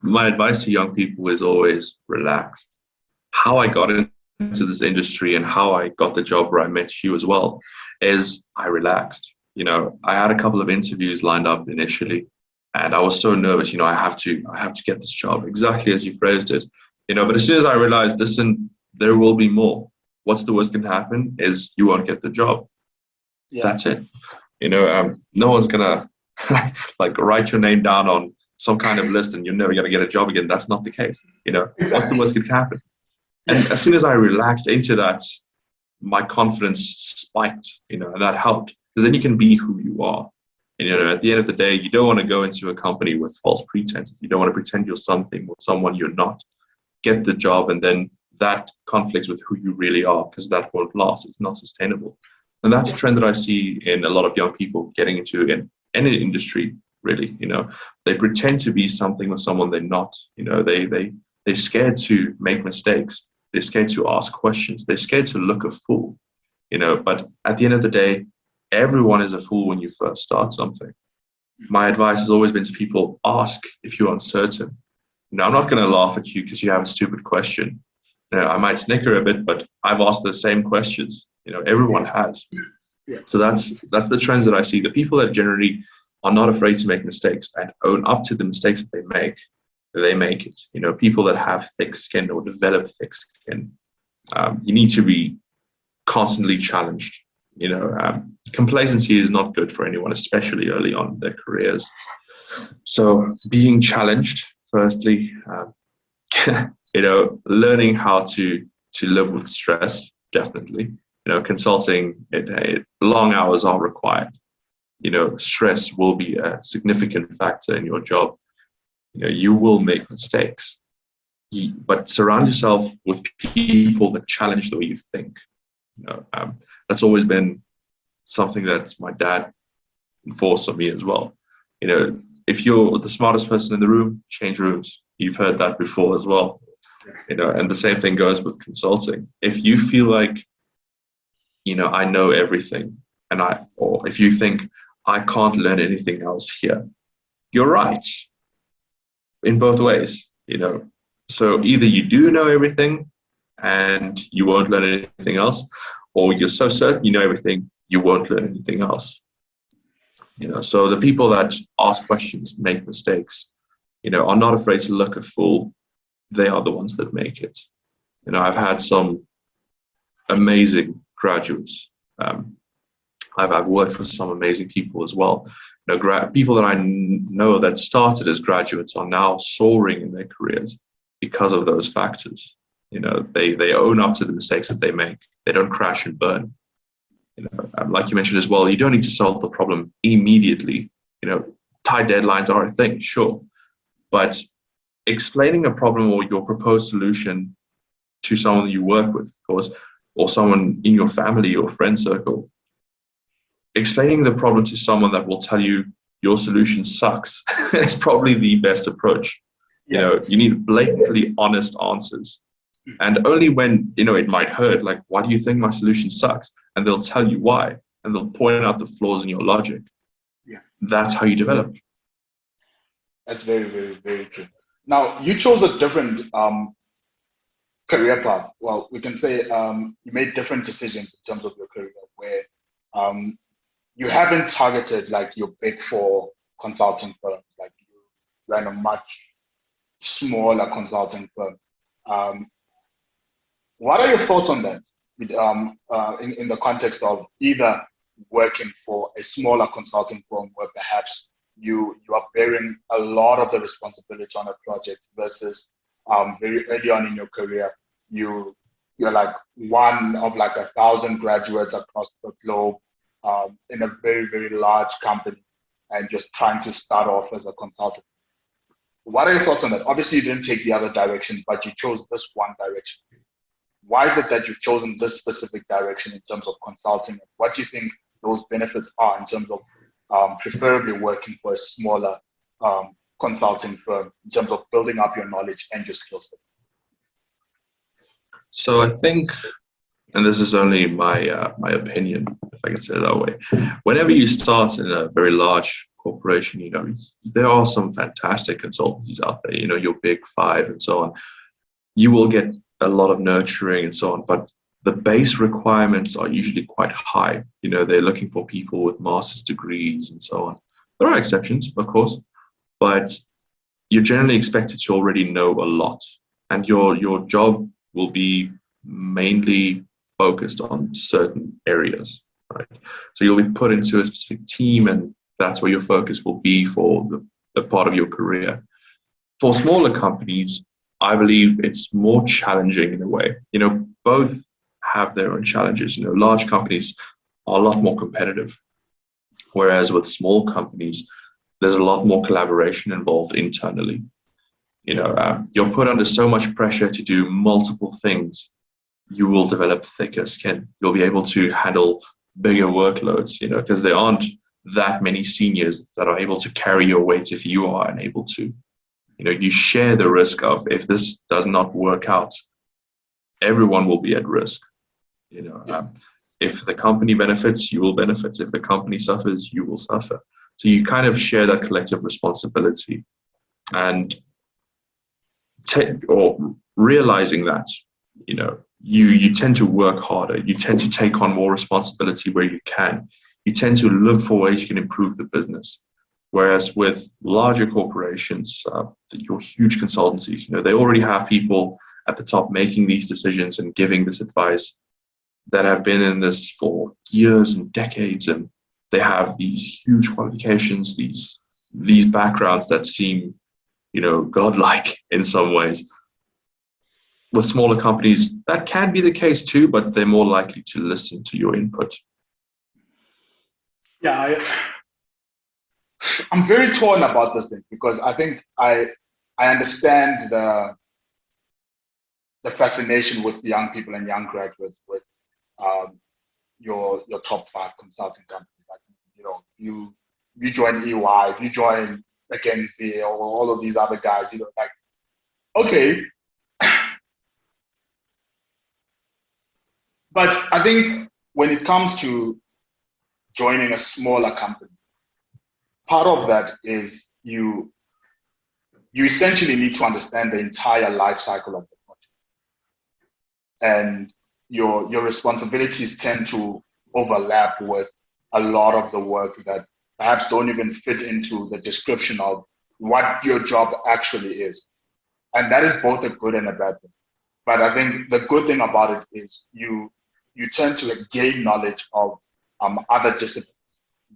my advice to young people is always relax. How I got into this industry and how I got the job where I met you as well is I relaxed. I had a couple of interviews lined up initially, and I was so nervous. I have to get this job, exactly as you phrased it. But as soon as I realized, listen, there will be more. What's the worst can happen is you won't get the job. Yeah. That's it. No one's gonna like write your name down on some kind of list and you're never gonna get a job again. That's not the case. Exactly. What's the worst can happen? And as soon as I relaxed into that, my confidence spiked, and that helped, because then you can be who you are. And, at the end of the day, you don't want to go into a company with false pretenses. You don't want to pretend you're something or someone you're not. Get the job, and then that conflicts with who you really are, because that won't last. It's not sustainable. And that's a trend that I see in a lot of young people getting into in any industry, really. They pretend to be something or someone they're not. They're scared to make mistakes. They're scared to ask questions. They're scared to look a fool, but at the end of the day, everyone is a fool when you first start something. My advice has always been to people, ask if you're uncertain. I'm not going to laugh at you because you have a stupid question. I might snicker a bit, but I've asked the same questions. Everyone has. So that's the trends that I see. The people that generally are not afraid to make mistakes and own up to the mistakes that they make it. People that have thick skin or develop thick skin, you need to be constantly challenged. Complacency is not good for anyone, especially early on in their careers. So being challenged, firstly, learning how to live with stress, definitely. Consulting, long hours are required. Stress will be a significant factor in your job. You will make mistakes, but surround yourself with people that challenge the way you think. That's always been something that my dad enforced on me as well. If you're the smartest person in the room, change rooms. You've heard that before as well. And the same thing goes with consulting. If you feel like, I know everything, or if you think I can't learn anything else here, you're right in both ways, So either you do know everything and you won't learn anything else, or you're so certain you know everything, you won't learn anything else. So the people that ask questions, make mistakes, are not afraid to look a fool. They are the ones that make it. I've had some amazing graduates. I've worked with some amazing people as well. People that I know that started as graduates are now soaring in their careers because of those factors. They own up to the mistakes that they make. They don't crash and burn. Like you mentioned as well, you don't need to solve the problem immediately. Tight deadlines are a thing, sure, but explaining a problem or your proposed solution to someone you work with, of course, or someone in your family or friend circle, explaining the problem to someone that will tell you your solution sucks is probably the best approach. You need blatantly honest answers. And only when, it might hurt, like, why do you think my solution sucks? And they'll tell you why. And they'll point out the flaws in your logic. Yeah. That's how you develop. That's very, very, very true. Now, you chose a different career path. Well, we can say you made different decisions in terms of your career where you haven't targeted like your big four consulting firms, like you ran a much smaller consulting firm. What are your thoughts on that in the context of either working for a smaller consulting firm where perhaps you are bearing a lot of the responsibility on a project versus very early on in your career, you're like one of like 1,000 graduates across the globe in a very, very large company and you're trying to start off as a consultant. What are your thoughts on that? Obviously, you didn't take the other direction, but you chose this one direction. Why is it that you've chosen this specific direction in terms of consulting? What do you think those benefits are in terms of preferably working for a smaller consulting firm in terms of building up your knowledge and your skill set? So I think, and this is only my my opinion, if I can say it that way, whenever you start in a very large corporation, there are some fantastic consultancies out there, your big five and so on. You will get a lot of nurturing and so on, but the base requirements are usually quite high. They're looking for people with master's degrees and so on. There are exceptions, of course, but you're generally expected to already know a lot, and your job will be mainly focused on certain areas, right? So you'll be put into a specific team, and that's where your focus will be for the part of your career. For smaller companies, I believe it's more challenging in a way. Both have their own challenges. Large companies are a lot more competitive, whereas with small companies, there's a lot more collaboration involved internally. You're put under so much pressure to do multiple things. You will develop thicker skin. You'll be able to handle bigger workloads, because there aren't that many seniors that are able to carry your weight if you are unable to. You share the risk of, if this does not work out, everyone will be at risk. If the company benefits, you will benefit. If the company suffers, you will suffer. So you kind of share that collective responsibility, and realizing that, you tend to work harder. You tend to take on more responsibility where you can. You tend to look for ways you can improve the business. Whereas with larger corporations, your huge consultancies, they already have people at the top making these decisions and giving this advice that have been in this for years and decades, and they have these huge qualifications, these backgrounds that seem, godlike in some ways. With smaller companies, that can be the case too, but they're more likely to listen to your input. Yeah, I'm very torn about this thing because I think I understand the fascination with young people and young graduates with your top 5 consulting companies. Like, you join EY, if you join McKinsey or all of these other guys, like, okay. But I think when it comes to joining a smaller company, part of that is you essentially need to understand the entire life cycle of the project. And your responsibilities tend to overlap with a lot of the work that perhaps don't even fit into the description of what your job actually is. And that is both a good and a bad thing. But I think the good thing about it is you tend to gain knowledge of other disciplines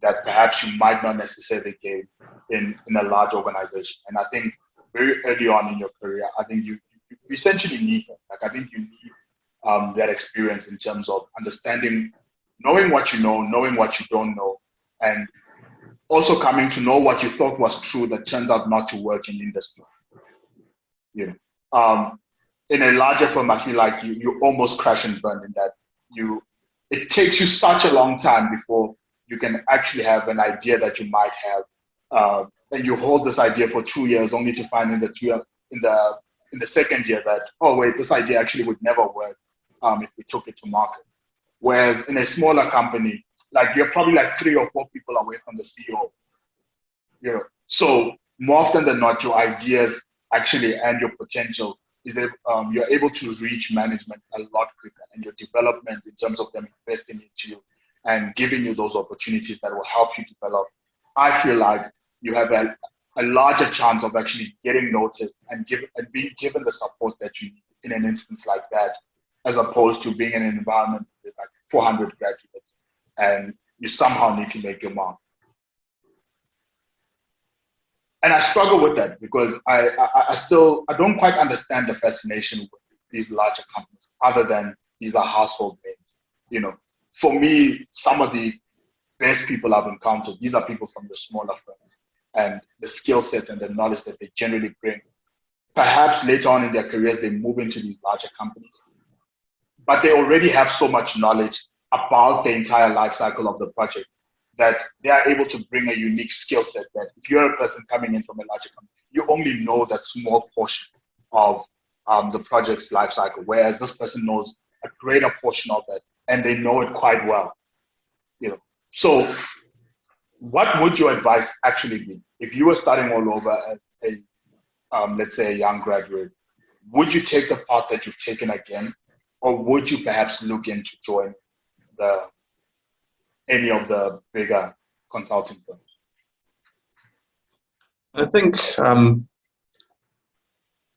that perhaps you might not necessarily gain in a large organization. And I think very early on in your career, I think you essentially need that. Like, I think you need that experience in terms of understanding, knowing what you know, knowing what you don't know, and also coming to know what you thought was true that turns out not to work in industry. You know, in a larger firm, I feel like you almost crash and burn in that it takes you such a long time before you can actually have an idea that you might have, and you hold this idea for 2 years only to find in the second year that, oh wait, this idea actually would never work if we took it to market. Whereas in a smaller company, like, you're probably like 3 or 4 people away from the CEO. You know, so more often than not, your ideas actually and your potential is that you're able to reach management a lot quicker, and your development in terms of them investing into you and giving you those opportunities that will help you develop. I feel like you have a larger chance of actually getting noticed and being given the support that you need in an instance like that, as opposed to being in an environment with like 400 graduates and you somehow need to make your mark. And I struggle with that because I don't quite understand the fascination with these larger companies, other than these are household names. You know, for me, some of the best people I've encountered, these are people from the smaller firms, and the skill set and the knowledge that they generally bring. Perhaps later on in their careers, they move into these larger companies, but they already have so much knowledge about the entire life cycle of the project that they are able to bring a unique skill set that if you're a person coming in from a larger company, you only know that small portion of the project's life cycle, whereas this person knows a greater portion of that, and they know it quite well. You know, so what would your advice actually be if you were starting all over as a let's say a young graduate? Would you take the path that you've taken again, or would you perhaps look into join any of the bigger consulting firms? I think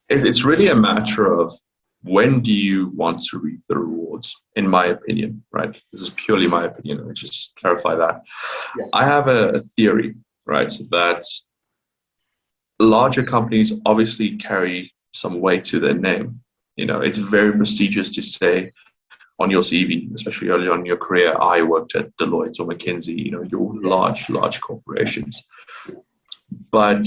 it's really a matter of when do you want to reap the rewards, in my opinion, right? This is purely my opinion. Let me just clarify that. Yeah. I have a theory, right, that larger companies obviously carry some weight to their name. You know, it's very prestigious to say on your CV, especially early on in your career, I worked at Deloitte or McKinsey, you know, your large corporations. But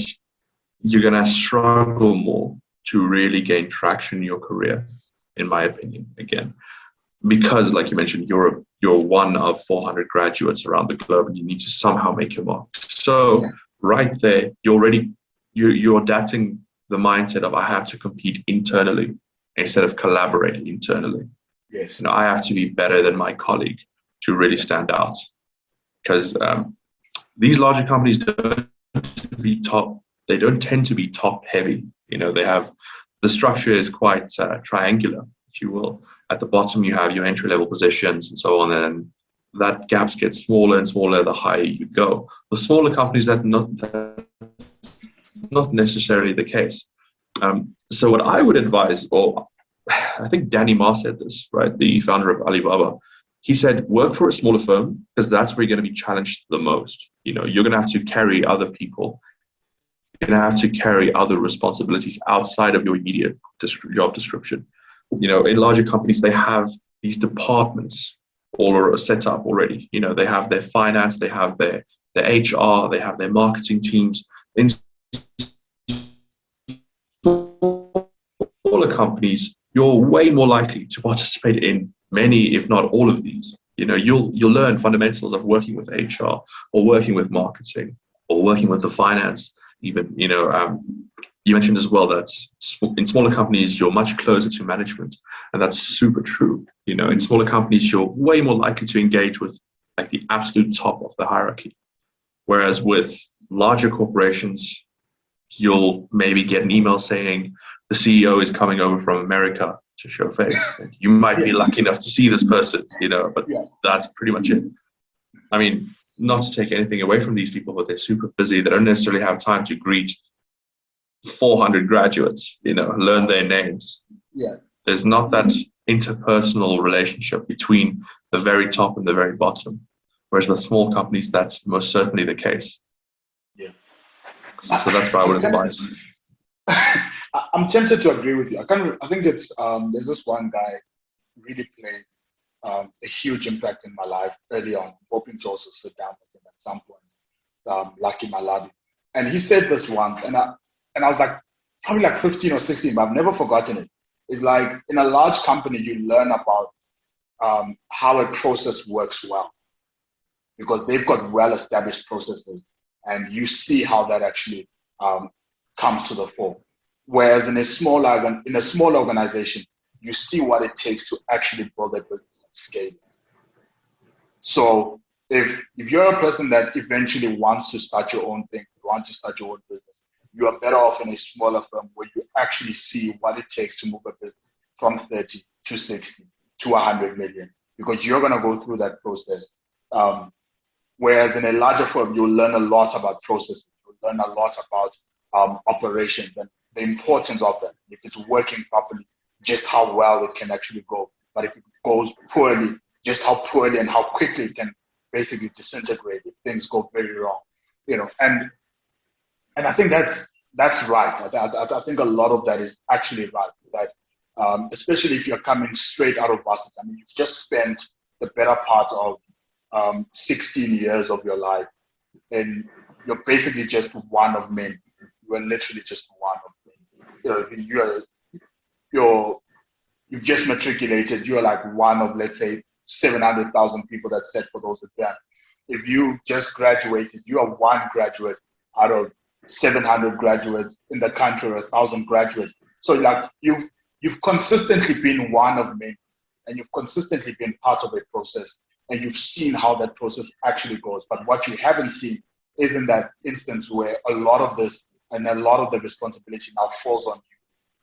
you're going to struggle more to really gain traction in your career, in my opinion, again, because like you mentioned, you're one of 400 graduates around the globe, and you need to somehow make your mark. So right there, you're adapting the mindset of I have to compete internally instead of collaborating internally. Yes. You know, I have to be better than my colleague to really stand out, because these larger companies don't tend to be top heavy. You know, the structure is quite triangular, if you will. At the bottom, you have your entry level positions and so on, and that gaps get smaller and smaller the higher you go. The smaller companies, that's not necessarily the case. So what I would advise, or I think Danny Ma said this, right? The founder of Alibaba. He said, work for a smaller firm, because that's where you're going to be challenged the most. You know, you're going to have to carry other people. You're going to have to carry other responsibilities outside of your immediate job description. You know, in larger companies, they have these departments all set up already. You know, they have their finance, they have their HR, they have their marketing teams. In smaller companies, you're way more likely to participate in many, if not all of these. You know, you'll learn fundamentals of working with HR, or working with marketing, or working with the finance. Even, you know, you mentioned as well that in smaller companies, you're much closer to management, and that's super true. You know, in smaller companies, you're way more likely to engage with like the absolute top of the hierarchy. Whereas with larger corporations, you'll maybe get an email saying the CEO is coming over from America to show face. And you might be lucky enough to see this person, but that's pretty much it. I mean, not to take anything away from these people, but they're super busy. They don't necessarily have time to greet 400 graduates, learn their names. Yeah. There's not that interpersonal relationship between the very top and the very bottom. Whereas with small companies, that's most certainly the case. Yeah. So that's what I would advise. I'm tempted to agree with you. I think it's there's this one guy really played a huge impact in my life early on, hoping to also sit down with him at some point, Lucky Maladi. And he said this once, and I was like, probably like 15 or 16, but I've never forgotten it. It's like in a large company, you learn about how a process works well, because they've got well-established processes, and you see how that actually comes to the fore. Whereas in a small organization, you see what it takes to actually build a business at scale. So if you're a person that eventually wants to start your own thing, wants to start your own business, you are better off in a smaller firm where you actually see what it takes to move a business from 30 to 60 to 100 million, because you're going to go through that process. Whereas in a larger firm, you'll learn a lot about processes, you'll learn a lot about operations and the importance of them. If it's working properly, just how well it can actually go. But if it goes poorly, just how poorly and how quickly it can basically disintegrate if things go very wrong. And I think that's right. I think a lot of that is actually right. That especially if you're coming straight out of varsity, I mean, you've just spent the better part of 16 years of your life, and you're basically just one of many. You are literally just one of many. You've just matriculated. You're like one of, let's say, 700,000 people that set for those exams. If you just graduated, you are one graduate out of 700 graduates in the country, or 1,000 graduates. So like you've consistently been one of many, and you've consistently been part of a process, and you've seen how that process actually goes. But what you haven't seen is in that instance where a lot of this and a lot of the responsibility now falls on you,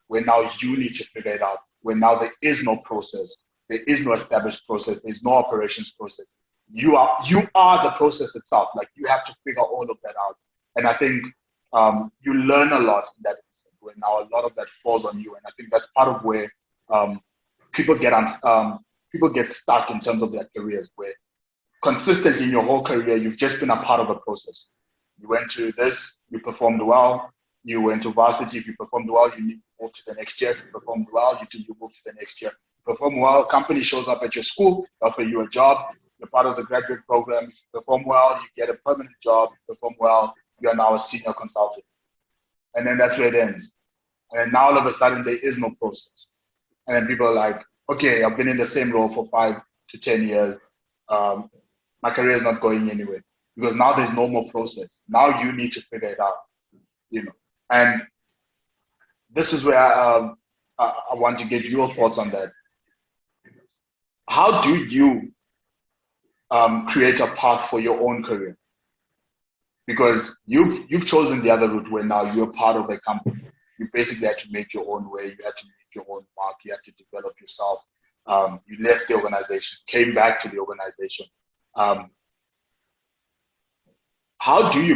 where now you need to figure it out, where now there is no process, there is no established process, there's no operations process. You are the process itself. Like, you have to figure all of that out. And I think you learn a lot in that instant, where now a lot of that falls on you. And I think that's part of where people get stuck in terms of their careers, where consistently in your whole career, you've just been a part of a process. You went to this, you performed well. You went to varsity, if you performed well, you move to the next year. If you performed well, you move to the next year. You perform well, company shows up at your school, offer you a job. You're part of the graduate program. If you perform well, you get a permanent job. If you perform well, you are now a senior consultant. And then that's where it ends. And then now all of a sudden there is no process. And then people are like, okay, I've been in the same role for 5 to 10 years. My career is not going anywhere, because now there's no more process. Now you need to figure it out, And this is where I want to get your thoughts on that. How do you create a path for your own career? Because you've chosen the other route, where now you're part of a company. You basically had to make your own way. You had to make your own mark. You had to develop yourself. You left the organization, came back to the organization. How do you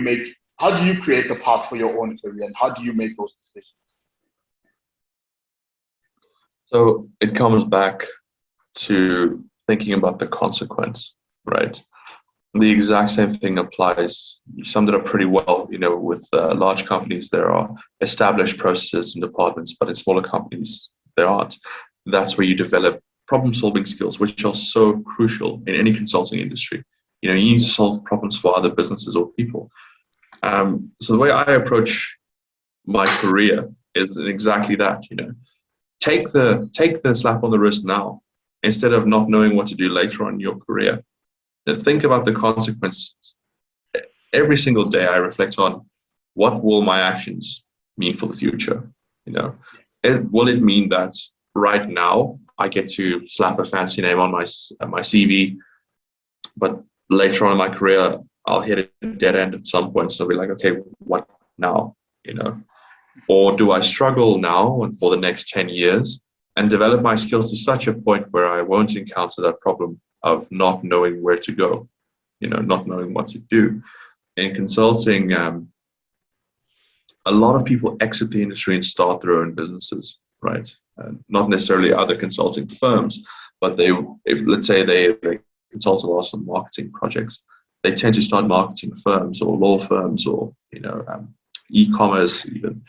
create a path for your own career, and how do you make those decisions? So it comes back to thinking about the consequence, right? The exact same thing applies. You summed it up pretty well. With large companies, there are established processes and departments, but in smaller companies, there aren't. That's where you develop problem-solving skills, which are so crucial in any consulting industry. You need to solve problems for other businesses or people. So the way I approach my career is exactly that. Take the slap on the wrist now, instead of not knowing what to do later on in your career. Think about the consequences. Every single day I reflect on, what will my actions mean for the future? Will it mean that right now I get to slap a fancy name on my CV, but later on in my career, I'll hit a dead end at some point. So I'll be like, okay, what now? Or do I struggle now and for the next 10 years and develop my skills to such a point where I won't encounter that problem of not knowing where to go, not knowing what to do. In consulting, a lot of people exit the industry and start their own businesses, right? Not necessarily other consulting firms, but let's say they consult a lot on marketing projects, they tend to start marketing firms or law firms or e-commerce even.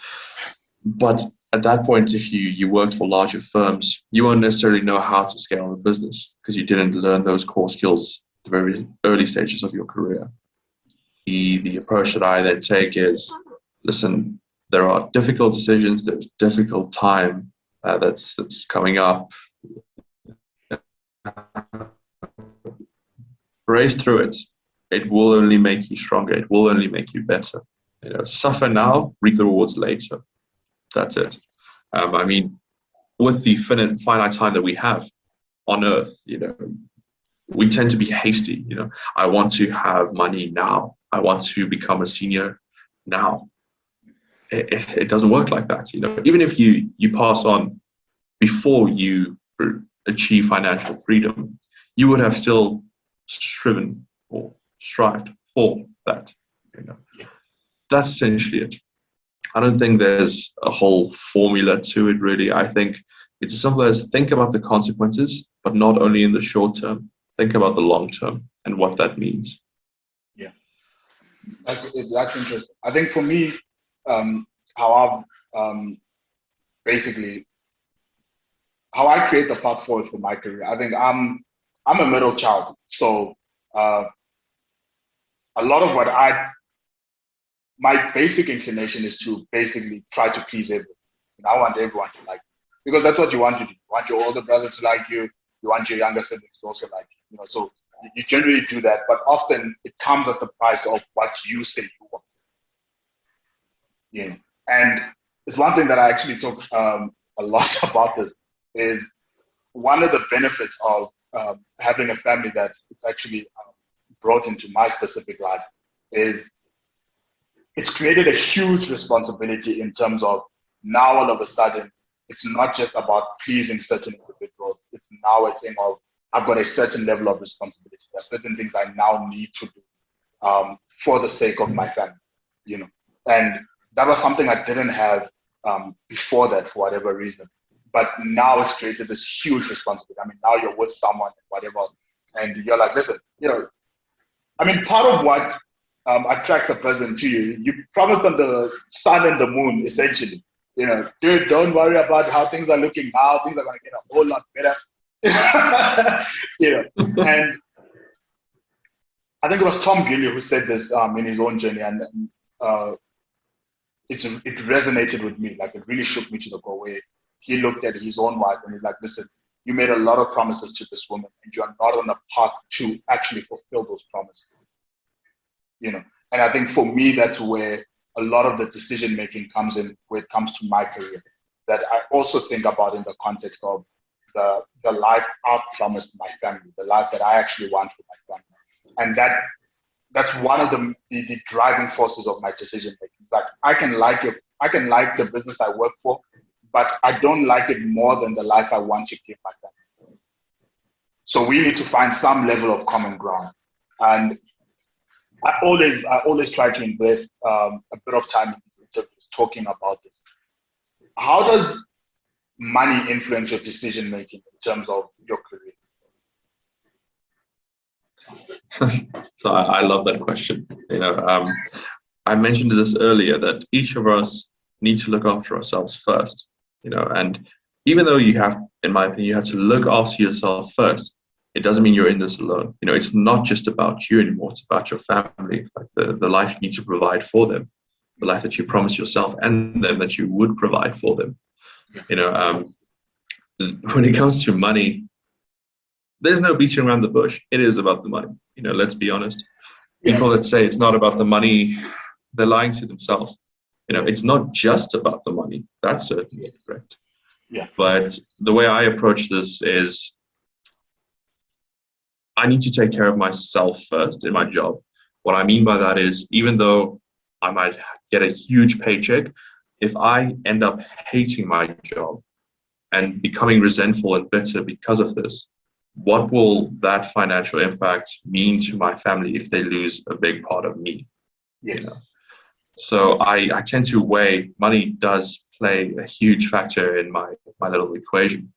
But at that point, if you worked for larger firms, you won't necessarily know how to scale a business because you didn't learn those core skills at the very early stages of your career. The approach that I then take is, listen, there are difficult decisions, there's difficult time that's coming up. Race through it. It will only make you stronger. It will only make you better. Suffer now, reap the rewards later. That's it. I mean, with the finite time that we have on Earth, we tend to be hasty. I want to have money now. I want to become a senior now. It doesn't work like that. Even if you pass on before you achieve financial freedom, you would have still striven or strived for that. That's essentially it. I don't think there's a whole formula to it, really. I think it's as simple as think about the consequences, but not only in the short term. Think about the long term and what that means. Yeah, that's interesting. I think for me, how I create the path forward for my career. I think I'm a middle child, so a lot of my basic inclination is to basically try to please everyone. I want everyone to like me because that's what you want to do. You want your older brother to like you. You want your younger siblings to also like you. So you generally do that, but often it comes at the price of what you say you want. Yeah, and it's one thing that I actually talked a lot about. This is one of the benefits of having a family that it's actually brought into my specific life is it's created a huge responsibility in terms of now all of a sudden, it's not just about pleasing certain individuals. It's now a thing of I've got a certain level of responsibility. There are certain things I now need to do for the sake of my family, And that was something I didn't have before that for whatever reason. But now it's created this huge responsibility. I mean, now you're with someone, whatever, and you're like, listen, I mean, part of what attracts a person to you, you promised them the sun and the moon, essentially. Dude, don't worry about how things are looking now. Things are going to get a whole lot better. And I think it was Tom Gilliam who said this in his own journey, and it resonated with me. Like, it really shook me to the core where he looked at his own wife and he's like, listen, you made a lot of promises to this woman and you are not on a path to actually fulfill those promises. And I think for me, that's where a lot of the decision making comes in when it comes to my career, that I also think about in the context of the life I've promised my family, the life that I actually want for my family. And that's one of the driving forces of my decision making. It's like I can like the business I work for, but I don't like it more than the life I want to give my family. So we need to find some level of common ground. And I always try to invest a bit of time in these interviews talking about this. How does money influence your decision making in terms of your career? So I love that question. I mentioned this earlier that each of us need to look after ourselves first. And even though you have, in my opinion, you have to look after yourself first, it doesn't mean you're in this alone. It's not just about you anymore. It's about your family, like the life you need to provide for them, the life that you promise yourself and them that you would provide for them. When it comes to money, there's no beating around the bush. It is about the money. Let's be honest. People that say it's not about the money, they're lying to themselves. It's not just about the money. That's certainly correct. Yeah. But the way I approach this is, I need to take care of myself first in my job. What I mean by that is, even though I might get a huge paycheck, if I end up hating my job and becoming resentful and bitter because of this, what will that financial impact mean to my family if they lose a big part of me? Yes. You know? So I tend to weigh, money does play a huge factor in my little equation,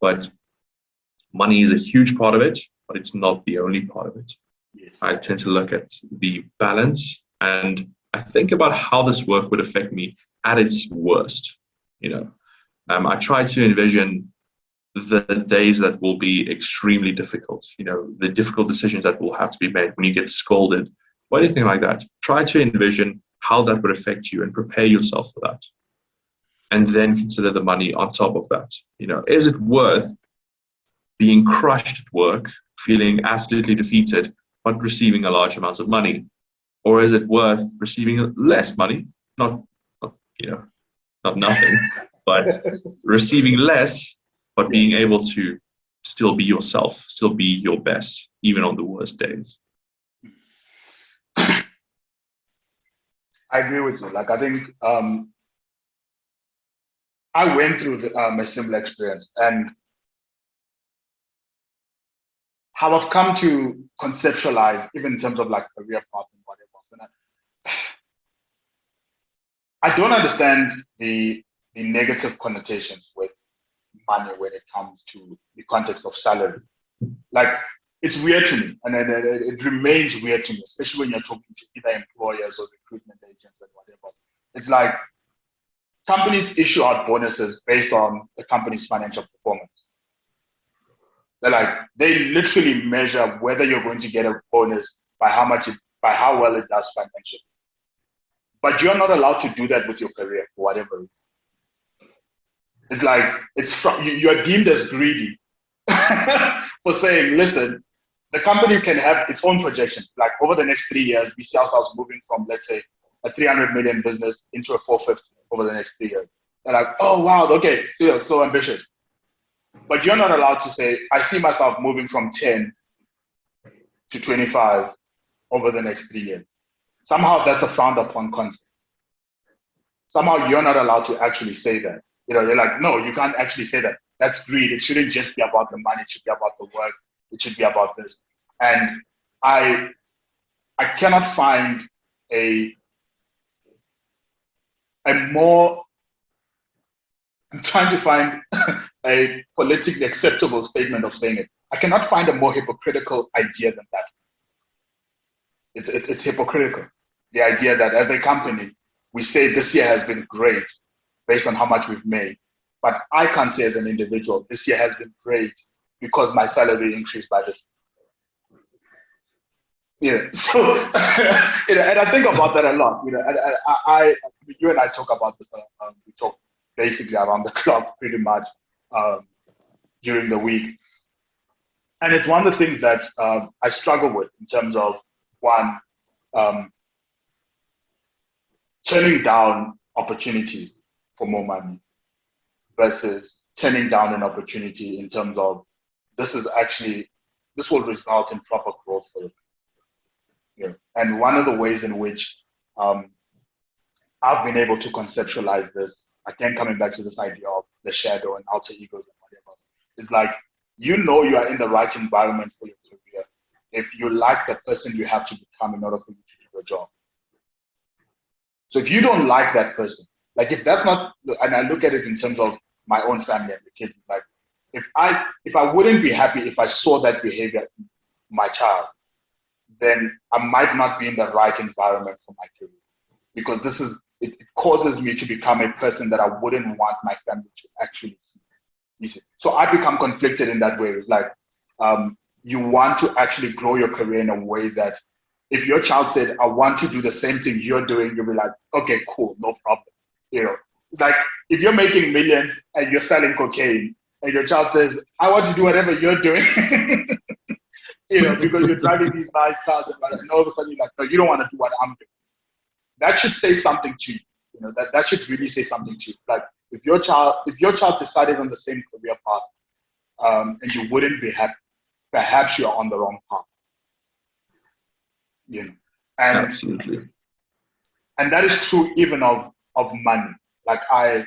but money is a huge part of it, but it's not the only part of it. Yes. I tend to look at the balance, and I think about how this work would affect me at its worst. I try to envision the days that will be extremely difficult, the difficult decisions that will have to be made when you get scolded or anything like that. Try to envision how that would affect you and prepare yourself for that. And then consider the money on top of that. Is it worth being crushed at work, feeling absolutely defeated, but receiving a large amount of money? Or is it worth receiving less money, not nothing, but receiving less, but being able to still be yourself, still be your best, even on the worst days? I agree with you. Like, I think I went through a similar experience, and how I've come to conceptualize, even in terms of like career path and whatever. And I don't understand the negative connotations with money when it comes to the context of salary. Like, it's weird to me, and it remains weird to me, especially when you're talking to either employers or recruitment agents and whatever. It's like companies issue out bonuses based on the company's financial performance. They literally measure whether you're going to get a bonus by by how well it does financially. But you're not allowed to do that with your career for whatever reason. It's like you're deemed as greedy for saying, listen, the company can have its own projections. Like, over the next 3 years, we see ourselves moving from, let's say, a 300 million business into a 450 over the next 3 years. They're like, oh, wow, okay, so ambitious. But you're not allowed to say, I see myself moving from 10 to 25 over the next 3 years. Somehow that's a frowned upon concept. Somehow you're not allowed to actually say that. You're like, no, you can't actually say that. That's greed. It shouldn't just be about the money. It should be about the work. It should be about this. And I cannot find a more, I'm trying to find a politically acceptable statement of saying it. I cannot find a more hypocritical idea than that. It's hypocritical. The idea that as a company, we say this year has been great based on how much we've made. But I can't say as an individual, this year has been great because my salary increased by this. So, and I think about that a lot. You and I talk about this. We talk basically around the clock pretty much during the week. And it's one of the things that I struggle with in terms of, one, turning down opportunities for more money versus turning down an opportunity in terms of this will result in proper growth for you. And one of the ways in which I've been able to conceptualize this, again, coming back to this idea of the shadow and alter egos and whatever, is like, you are in the right environment for your career if you like the person you have to become in order for you to do your job. So if you don't like that person, like if that's not, and I look at it in terms of my own family and the kids, like if I wouldn't be happy if I saw that behavior in my child, then I might not be in the right environment for my career, because it causes me to become a person that I wouldn't want my family to actually see. So I become conflicted in that way. It's like you want to actually grow your career in a way that if your child said, I want to do the same thing you're doing, you'll be like, okay, cool, no problem. Like if you're making millions and you're selling cocaine and your child says, I want to do whatever you're doing, because you're driving these nice cars and all of a sudden you're like, no, you don't want to do what I'm doing. That should say something to you. That should really say something to you. Like if your child decided on the same career path and you wouldn't be happy, perhaps you're on the wrong path. You know, and Absolutely. and that is true even of money. Like I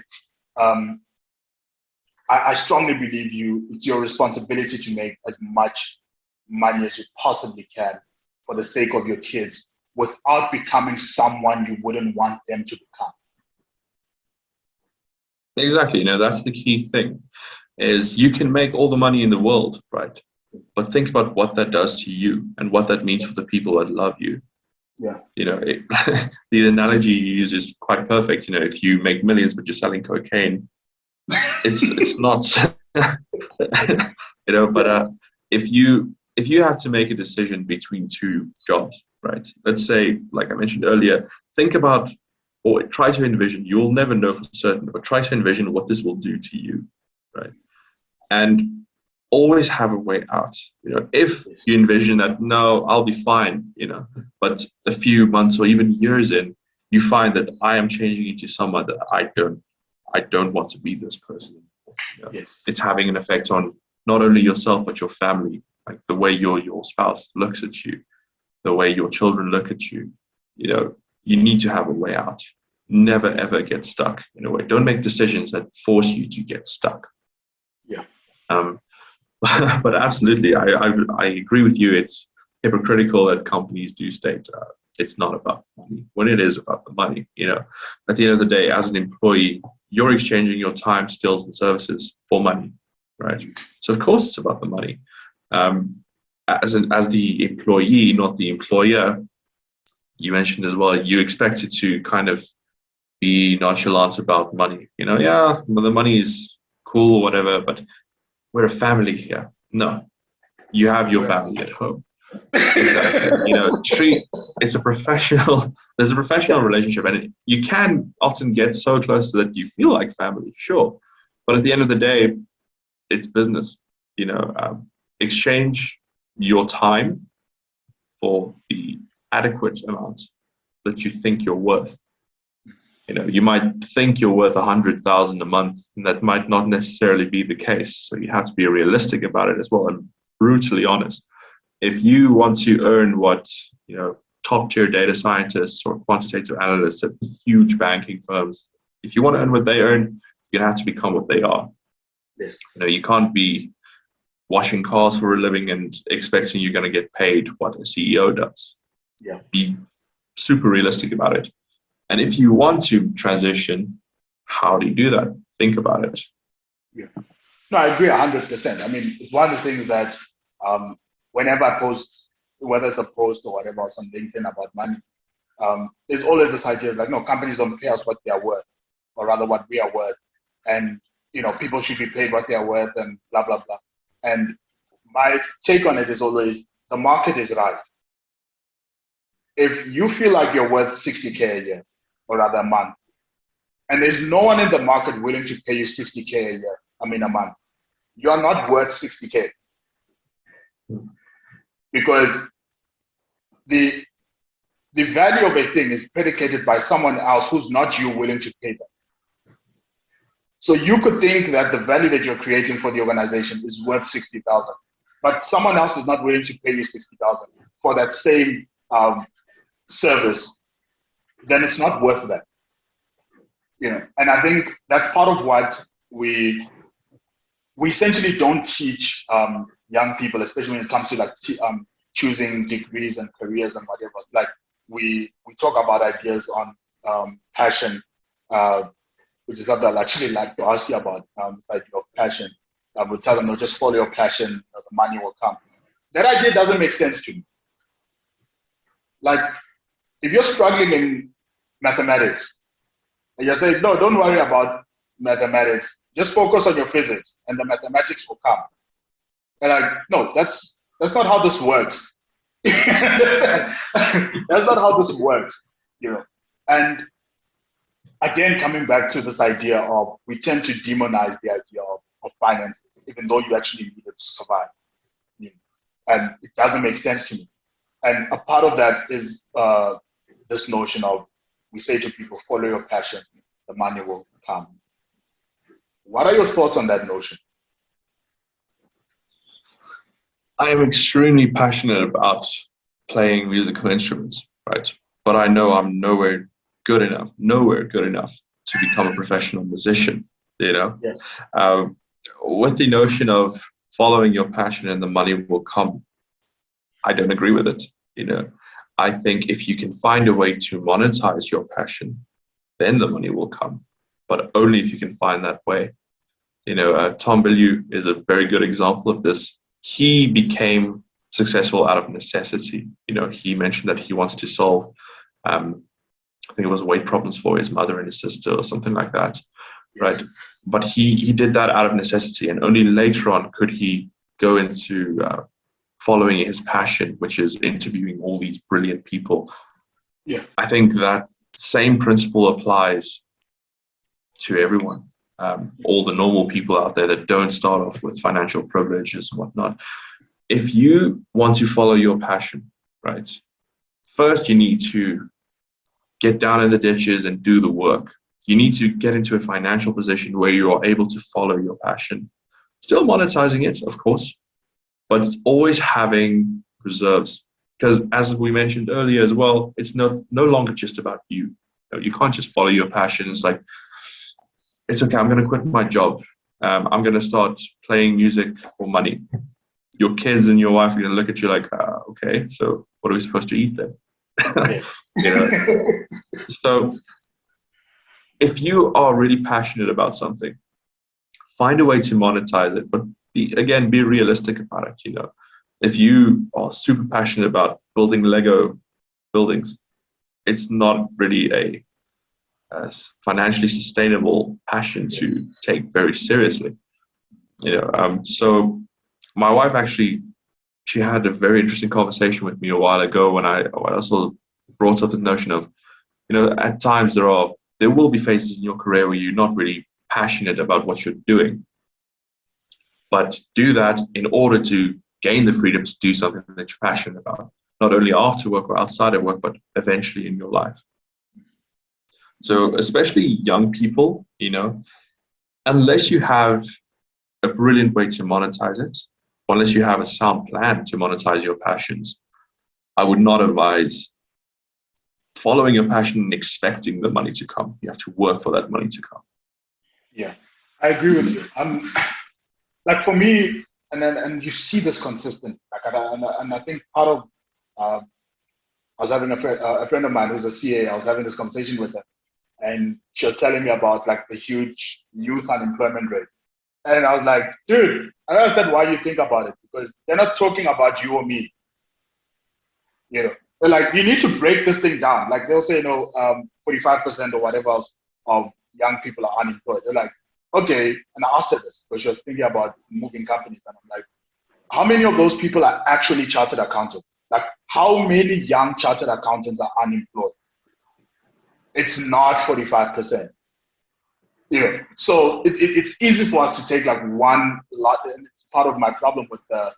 strongly believe it's your responsibility to make as much money as you possibly can for the sake of your kids without becoming someone you wouldn't want them to become. Exactly. That's the key thing, is you can make all the money in the world, right? But think about what that does to you and what that means for the people that love you. Yeah. The analogy you use is quite perfect. If you make millions but you're selling cocaine, it's not. But if you have to make a decision between two jobs, right? Let's say, like I mentioned earlier, think about or try to envision. You'll never know for certain, but try to envision what this will do to you, right? And always have a way out. If you envision that, no, I'll be fine, but a few months or even years in, you find that I am changing into someone that I don't want to be this person. Yes. It's having an effect on not only yourself but your family, like the way your spouse looks at you, the way your children look at you. You need to have a way out. Never ever get stuck in a way. Don't make decisions that force you to get stuck. Yeah. But absolutely, I agree with you. It's hypocritical that companies do state it's not about the money when it is about the money. At the end of the day, as an employee, you're exchanging your time, skills, and services for money, right? So of course it's about the money. As the employee, not the employer, you mentioned as well, you expect it to kind of be nonchalant about money. Yeah, well, the money is cool or whatever, but we're a family here. No, you have your family at home. Exactly. It's a professional, there's a professional relationship, and you can often get so close that you feel like family, sure. But at the end of the day, it's business. Exchange your time for the adequate amount that you think you're worth. You might think you're worth 100,000 a month, and that might not necessarily be the case. So you have to be realistic about it as well, and brutally honest. If you want to earn what top tier data scientists or quantitative analysts at huge banking firms, if you want to earn what they earn, you're gonna have to become what they are. Yes. You can't be washing cars for a living and expecting you're going to get paid what a CEO does. Yeah. Be super realistic about it. And if you want to transition, how do you do that? Think about it. Yeah. No, I agree 100%. I mean, it's one of the things that whenever I post, whether it's a post or whatever else on LinkedIn about money, there's always this idea like, no, companies don't pay us what they are worth, or rather what we are worth. And, people should be paid what they are worth and blah, blah, blah. And my take on it is always, the market is right. If you feel like you're worth 60K a year, or rather a month, and there's no one in the market willing to pay you 60K a year, a month, you're not worth 60K. Because the value of a thing is predicated by someone else who's not you willing to pay them. So you could think that the value that you're creating for the organization is worth 60,000, but someone else is not willing to pay you 60,000 for that same service, then it's not worth that. And I think that's part of what we essentially don't teach young people, especially when it comes to choosing degrees and careers and whatever. Like we talk about ideas on passion, which is something I'd actually like to ask you about, this idea of passion. We tell them, no, just follow your passion, the money will come. That idea doesn't make sense to me. Like, if you're struggling in mathematics, and you're saying, no, don't worry about mathematics, just focus on your physics, and the mathematics will come. And no, that's not how this works. That's not how this works, And again, coming back to this idea of, we tend to demonize the idea of finances, even though you actually need it to survive. And it doesn't make sense to me. And a part of that is this notion of, we say to people, follow your passion, the money will come. What are your thoughts on that notion? I am extremely passionate about playing musical instruments, right? But I know I'm nowhere good enough to become a professional musician, you know? Yeah. Um, with the notion of following your passion and the money will come, I don't agree with it, you know? I think if you can find a way to monetize your passion, then the money will come, but only if you can find that way. Tom Bellew is a very good example of this. He became successful out of necessity. He mentioned that he wanted to solve, I think it was weight problems for his mother and his sister or something like that, right? But he did that out of necessity, and only later on could he go into following his passion, which is interviewing all these brilliant people. Yeah. I think that same principle applies to everyone. All the normal people out there that don't start off with financial privileges and whatnot. If you want to follow your passion, right, first you need to get down in the ditches and do the work. You need to get into a financial position where you are able to follow your passion. Still monetizing it, of course, but it's always having reserves. Because as we mentioned earlier as well, it's no longer just about you. You can't just follow your passion. It's like, it's okay, I'm going to quit my job. I'm going to start playing music for money. Your kids and your wife are going to look at you like, okay, so what are we supposed to eat then? So if you are really passionate about something, find a way to monetize it, but be realistic about it. If you are super passionate about building Lego buildings, it's not really a financially sustainable passion to take very seriously. So my wife actually, she had a very interesting conversation with me a while ago when I also brought up the notion of, at times there will be phases in your career where you're not really passionate about what you're doing, but do that in order to gain the freedom to do something that you're passionate about, not only after work or outside of work, but eventually in your life. So especially young people, unless you have a brilliant way to monetize it, unless you have a sound plan to monetize your passions, I would not advise following your passion and expecting the money to come. You have to work for that money to come. Yeah, I agree with you. Like for me, and you see this consistently. And I think part of I was having a friend of mine who's a CA. I was having this conversation with her, and she was telling me about like the huge youth unemployment rate. And I was like, dude, I don't understand why you think about it, because they're not talking about you or me. They're like, you need to break this thing down. Like they'll say, 45% or whatever else of young people are unemployed. They're like, okay. And I asked her this because she was thinking about moving companies. And I'm like, how many of those people are actually chartered accountants? Like how many young chartered accountants are unemployed? It's not 45%. So it's easy for us to take like one lot, and it's part of my problem with the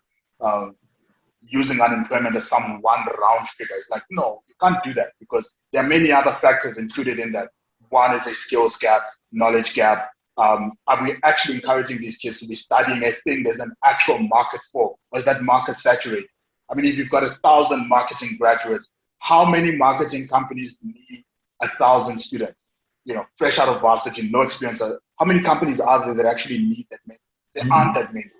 using unemployment as some one round figure. It's like, no, you can't do that, because there are many other factors included in that. One is a skills gap, knowledge gap. Are we actually encouraging these kids to be studying a thing there's an actual market for, or is that market saturated? I mean, if you've got 1,000 marketing graduates, how many marketing companies need 1,000 students? Fresh out of varsity, no experience. How many companies are there that actually need that many? There aren't that many.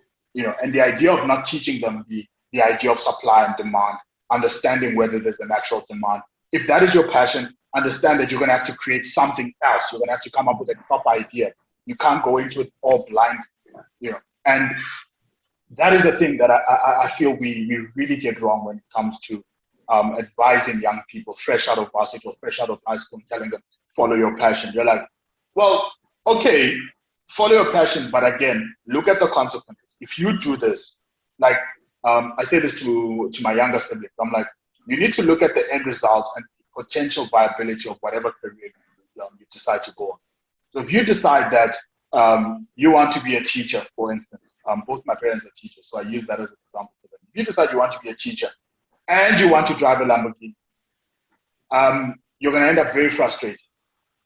And the idea of not teaching them the idea of supply and demand, understanding whether there's an actual demand. If that is your passion, understand that you're going to have to create something else. You're going to have to come up with a proper idea. You can't go into it all blind, And that is the thing that I feel we really get wrong when it comes to advising young people fresh out of varsity or fresh out of high school and telling them, follow your passion. You're like, well, okay, follow your passion, but again, look at the consequences. If you do this, like I say this to my younger siblings, I'm like, you need to look at the end result and the potential viability of whatever career you decide to go on. So if you decide that you want to be a teacher, for instance, both my parents are teachers, so I use that as an example for them. If you decide you want to be a teacher and you want to drive a Lamborghini, you're going to end up very frustrated,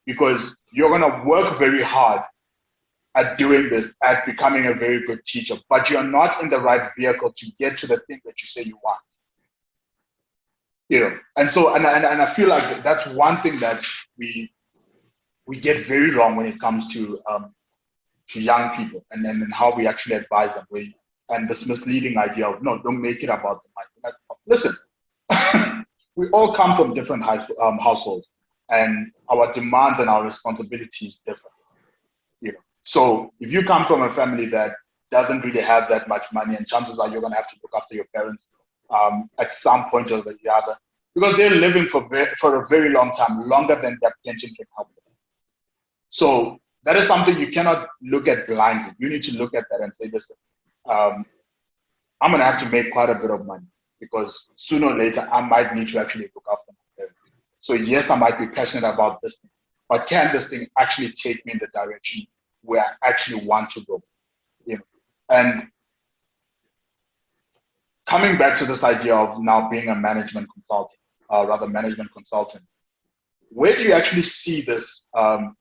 because you're going to work very hard at doing this, at becoming a very good teacher, but you're not in the right vehicle to get to the thing that you say you want. And so, and I feel like that's one thing that we get very wrong when it comes to young people, and then how we actually advise them. And this misleading idea of, no, don't make it about the money. Like, listen, we all come from different households, and our demands and our responsibilities differ. So if you come from a family that doesn't really have that much money, and chances are you're going to have to look after your parents at some point or the other, because they're living for a very long time, longer than their pension can help them. So that is something you cannot look at blindly. You need to look at that and say, listen, I'm going to have to make quite a bit of money, because sooner or later I might need to actually look after my parents. So yes, I might be passionate about this thing, but can this thing actually take me in the direction where I actually want to go? And coming back to this idea of now being a management consultant, management consultant, where do you actually see this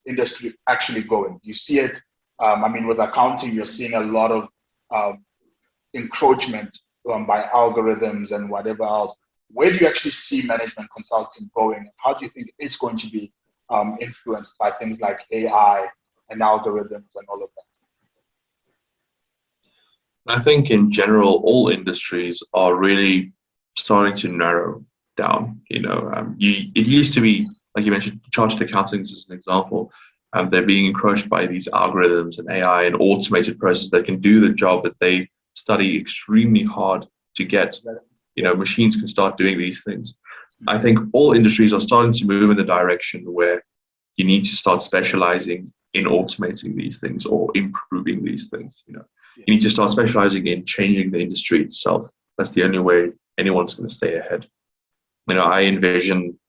industry actually going? You see it, with accounting, you're seeing a lot of encroachment by algorithms and whatever else. Where do you actually see management consulting going? How do you think it's going to be influenced by things like AI and algorithms and all of that? I think in general, all industries are really starting to narrow down. It used to be, like you mentioned, chartered accountants as an example. They're being encroached by these algorithms and AI and automated processes that can do the job that they study extremely hard to get. Machines can start doing these things. I think all industries are starting to move in the direction where you need to start specializing in automating these things or improving these things. You need to start specializing in changing the industry itself. That's the only way anyone's going to stay ahead. I envision,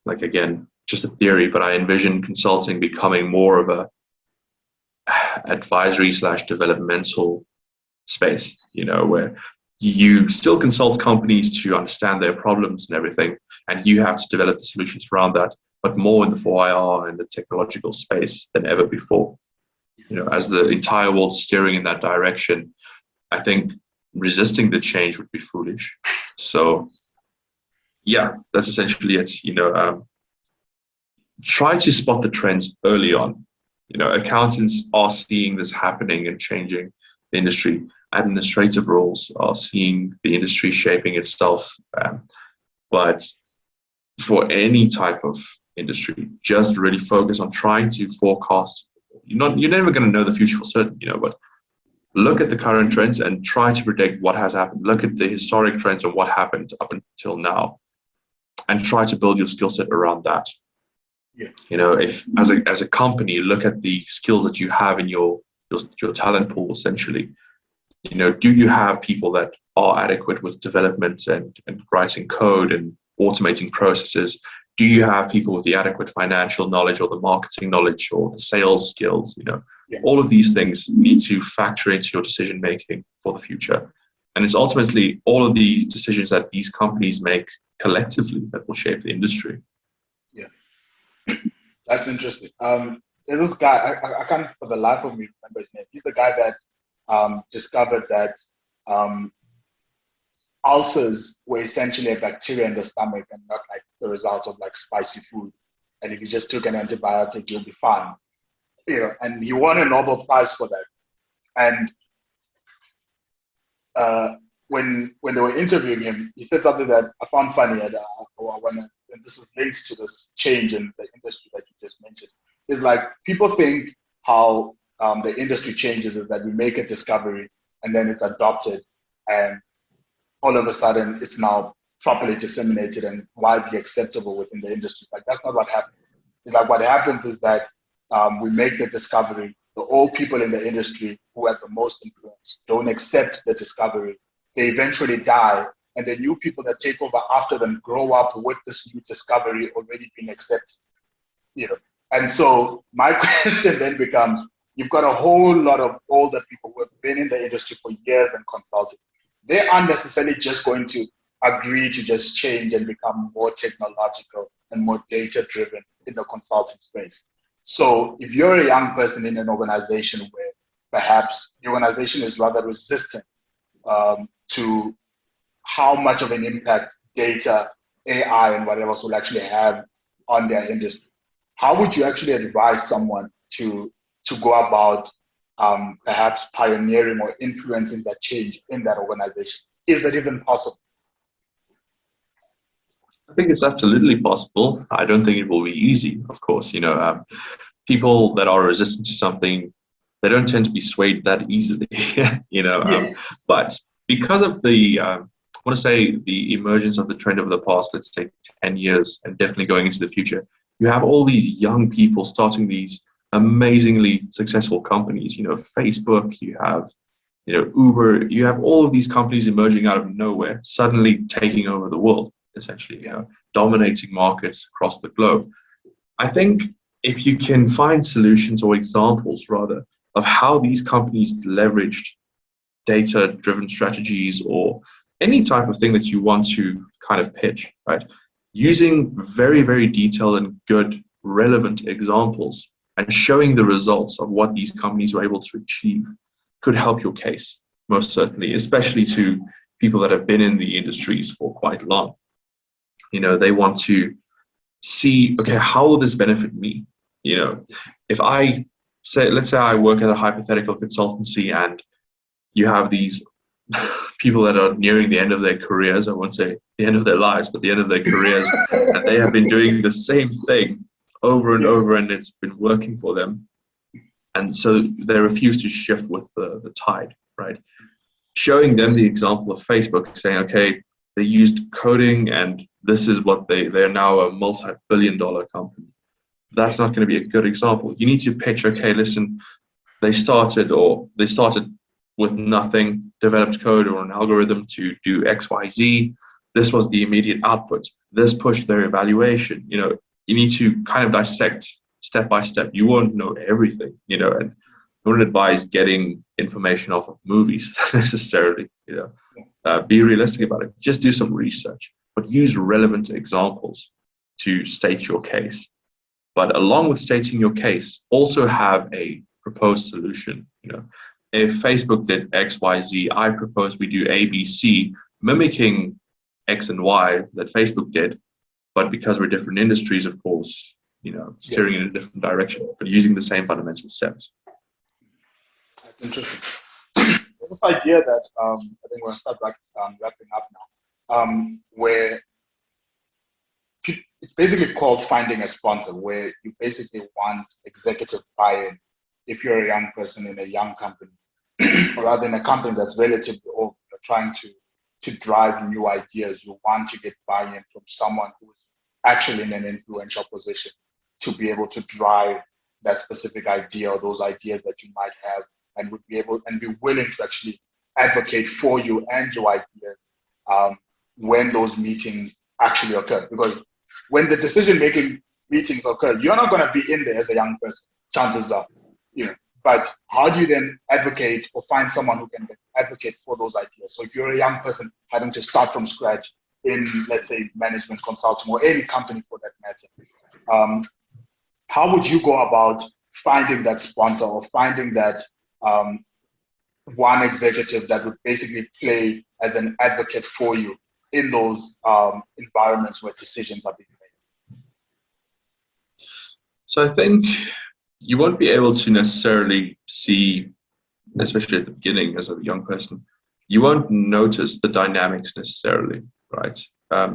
like, again, just a theory, but I envision consulting becoming more of a advisory / developmental space, where you still consult companies to understand their problems and everything, and you have to develop the solutions around that, but more in the 4IR and the technological space than ever before. As the entire world's steering in that direction, I think resisting the change would be foolish. So, yeah, that's essentially it. Try to spot the trends early on. Accountants are seeing this happening and changing the industry. Administrative roles are seeing the industry shaping itself. But for any type of industry, just really focus on trying to forecast. You're never going to know the future for certain, but look at the current trends and try to predict what has happened. Look at the historic trends and what happened up until now, and try to build your skill set around that. Yeah. If as a company, look at the skills that you have in your talent pool, essentially. Do you have people that are adequate with development and writing code and automating processes? Do you have people with the adequate financial knowledge or the marketing knowledge or the sales skills? All of these things need to factor into your decision making for the future. And it's ultimately all of these decisions that these companies make collectively that will shape the industry. Yeah, that's interesting. There's this guy, I can't for the life of me remember his name. He's the guy that discovered that ulcers were essentially a bacteria in the stomach and not like the result of like spicy food. And if you just took an antibiotic, you'll be fine. And he won a Nobel Prize for that. And when they were interviewing him, he said something that I found funny, and this is linked to this change in the industry that you just mentioned. Is like, people think how the industry changes is that we make a discovery and then it's adopted, and all of a sudden it's now properly disseminated and widely acceptable within the industry. Like, that's not what happens. It's like, what happens is that we make the discovery. The old people in the industry who have the most influence don't accept the discovery. They eventually die, and the new people that take over after them grow up with this new discovery already being accepted. And so my question then becomes, you've got a whole lot of older people who have been in the industry for years and consulting. They aren't necessarily just going to agree to just change and become more technological and more data-driven in the consulting space. So if you're a young person in an organization where perhaps the organization is rather resistant to how much of an impact data, AI, and whatever else will actually have on their industry, how would you actually advise someone to go about perhaps pioneering or influencing that change in that organization? Is that even possible? I think it's absolutely possible. I don't think it will be easy, of course. People that are resistant to something, they don't tend to be swayed that easily. Yeah. But because of I want to say the emergence of the trend over the past, let's say 10 years, and definitely going into the future, you have all these young people starting these amazingly successful companies. Facebook, you have, Uber, you have all of these companies emerging out of nowhere, suddenly taking over the world, essentially, dominating markets across the globe. I think if you can find solutions or examples, rather, of how these companies leveraged data-driven strategies or any type of thing that you want to kind of pitch, right? Using very, very detailed and good, relevant examples and showing the results of what these companies were able to achieve could help your case, most certainly, especially to people that have been in the industries for quite long. They want to see, okay, how will this benefit me? If let's say I work at a hypothetical consultancy and you have these people that are nearing the end of their careers, I won't say the end of their lives, but the end of their careers, and they have been doing the same thing over and over, and it's been working for them. And so they refuse to shift with the tide, right? Showing them the example of Facebook, saying, okay, they used coding and this is what they're now a multi-billion-dollar company. That's not going to be a good example. You need to pitch, okay, listen, they started with nothing, developed code or an algorithm to do X, Y, Z. This was the immediate output. This pushed their evaluation. You need to kind of dissect step by step. You won't know everything, and I wouldn't advise getting information off of movies necessarily, Be realistic about it. Just do some research, but use relevant examples to state your case. But along with stating your case, also have a proposed solution. If Facebook did X, Y, Z, I propose we do A, B, C, mimicking X and Y that Facebook did, but because we're different industries, of course, steering in a different direction, but using the same fundamental steps. That's interesting. There's this idea that I think we're going to start wrapping up now, where it's basically called finding a sponsor, where you basically want executive buy-in if you're a young person in a young company, rather than a company that's relatively old, trying to drive new ideas. You want to get buy-in from someone who's actually in an influential position to be able to drive that specific idea or those ideas that you might have, and would be able and be willing to actually advocate for you and your ideas when those meetings actually occur. Because when the decision-making meetings occur, you're not going to be in there as a young person, chances are, But how do you then advocate or find someone who can advocate for those ideas? So if you're a young person having to start from scratch in, let's say, management consulting or any company for that matter, how would you go about finding that sponsor or finding that one executive that would basically play as an advocate for you in those environments where decisions are being made? So I think you won't be able to necessarily see, especially at the beginning as a young person, you won't notice the dynamics necessarily, right?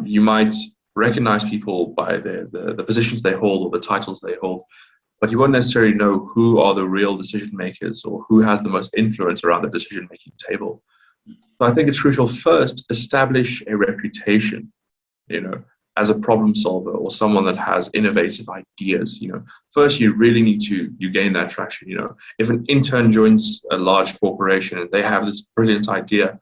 You might recognize people by the positions they hold or the titles they hold, but you won't necessarily know who are the real decision makers or who has the most influence around the decision making table. So I think it's crucial first, establish a reputation, as a problem solver or someone that has innovative ideas. First you really need to gain that traction. If an intern joins a large corporation and they have this brilliant idea,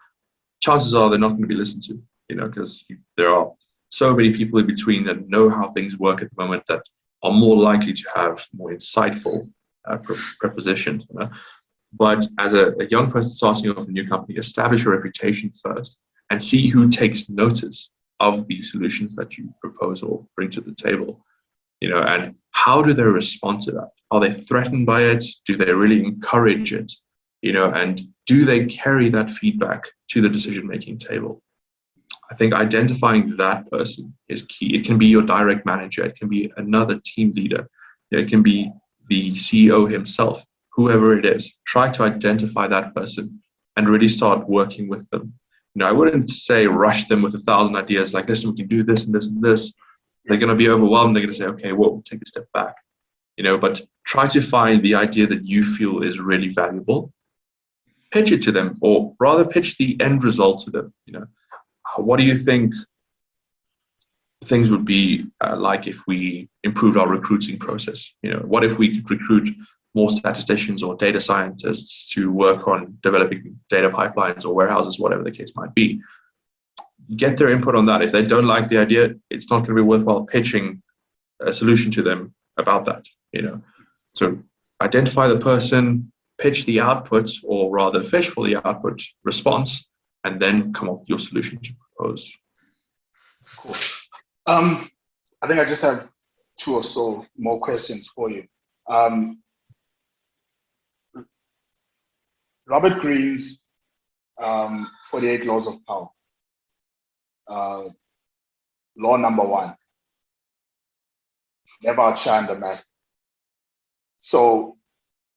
chances are they're not going to be listened to, because there are so many people in between that know how things work at the moment that are more likely to have more insightful propositions. But as a young person starting off a new company, establish a reputation first and see who takes notice of the solutions that you propose or bring to the table, and how do they respond to that? Are they threatened by it? Do they really encourage it? And do they carry that feedback to the decision-making table? I think identifying that person is key. It can be your direct manager. It can be another team leader. It can be the CEO himself, whoever it is. Try to identify that person and really start working with them. I wouldn't say rush them with 1,000 ideas like, listen, we can do this and this and this. They're going to be overwhelmed. They're going to say, okay, well, take a step back. But try to find the idea that you feel is really valuable. Pitch it to them, or rather pitch the end result to them. What do you think things would be like if we improved our recruiting process? What if we could recruit more statisticians or data scientists to work on developing data pipelines or warehouses, whatever the case might be? Get their input on that. If they don't like the idea, it's not going to be worthwhile pitching a solution to them about that. So identify the person, pitch the output, or rather fish for the output response, and then come up with your solution to propose. Cool. I think I just have 2 or so more questions for you. Robert Greene's 48 Laws of Power. Law number 1, never outshine the master. So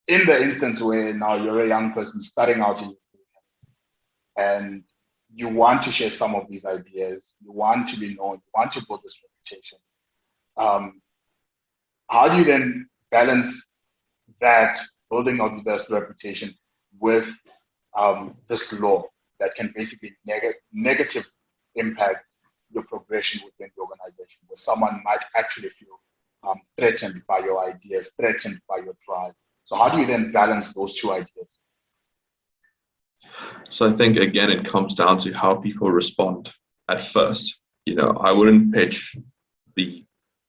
in the instance where now you're a young person starting out in your career and you want to share some of these ideas, you want to be known, you want to build this reputation, how do you then balance that building of this reputation with this law that can basically negative impact your progression within the organization, where someone might actually feel threatened by your ideas, threatened by your drive? So how do you then balance those 2 ideas? So I think, again, it comes down to how people respond at first. I wouldn't pitch the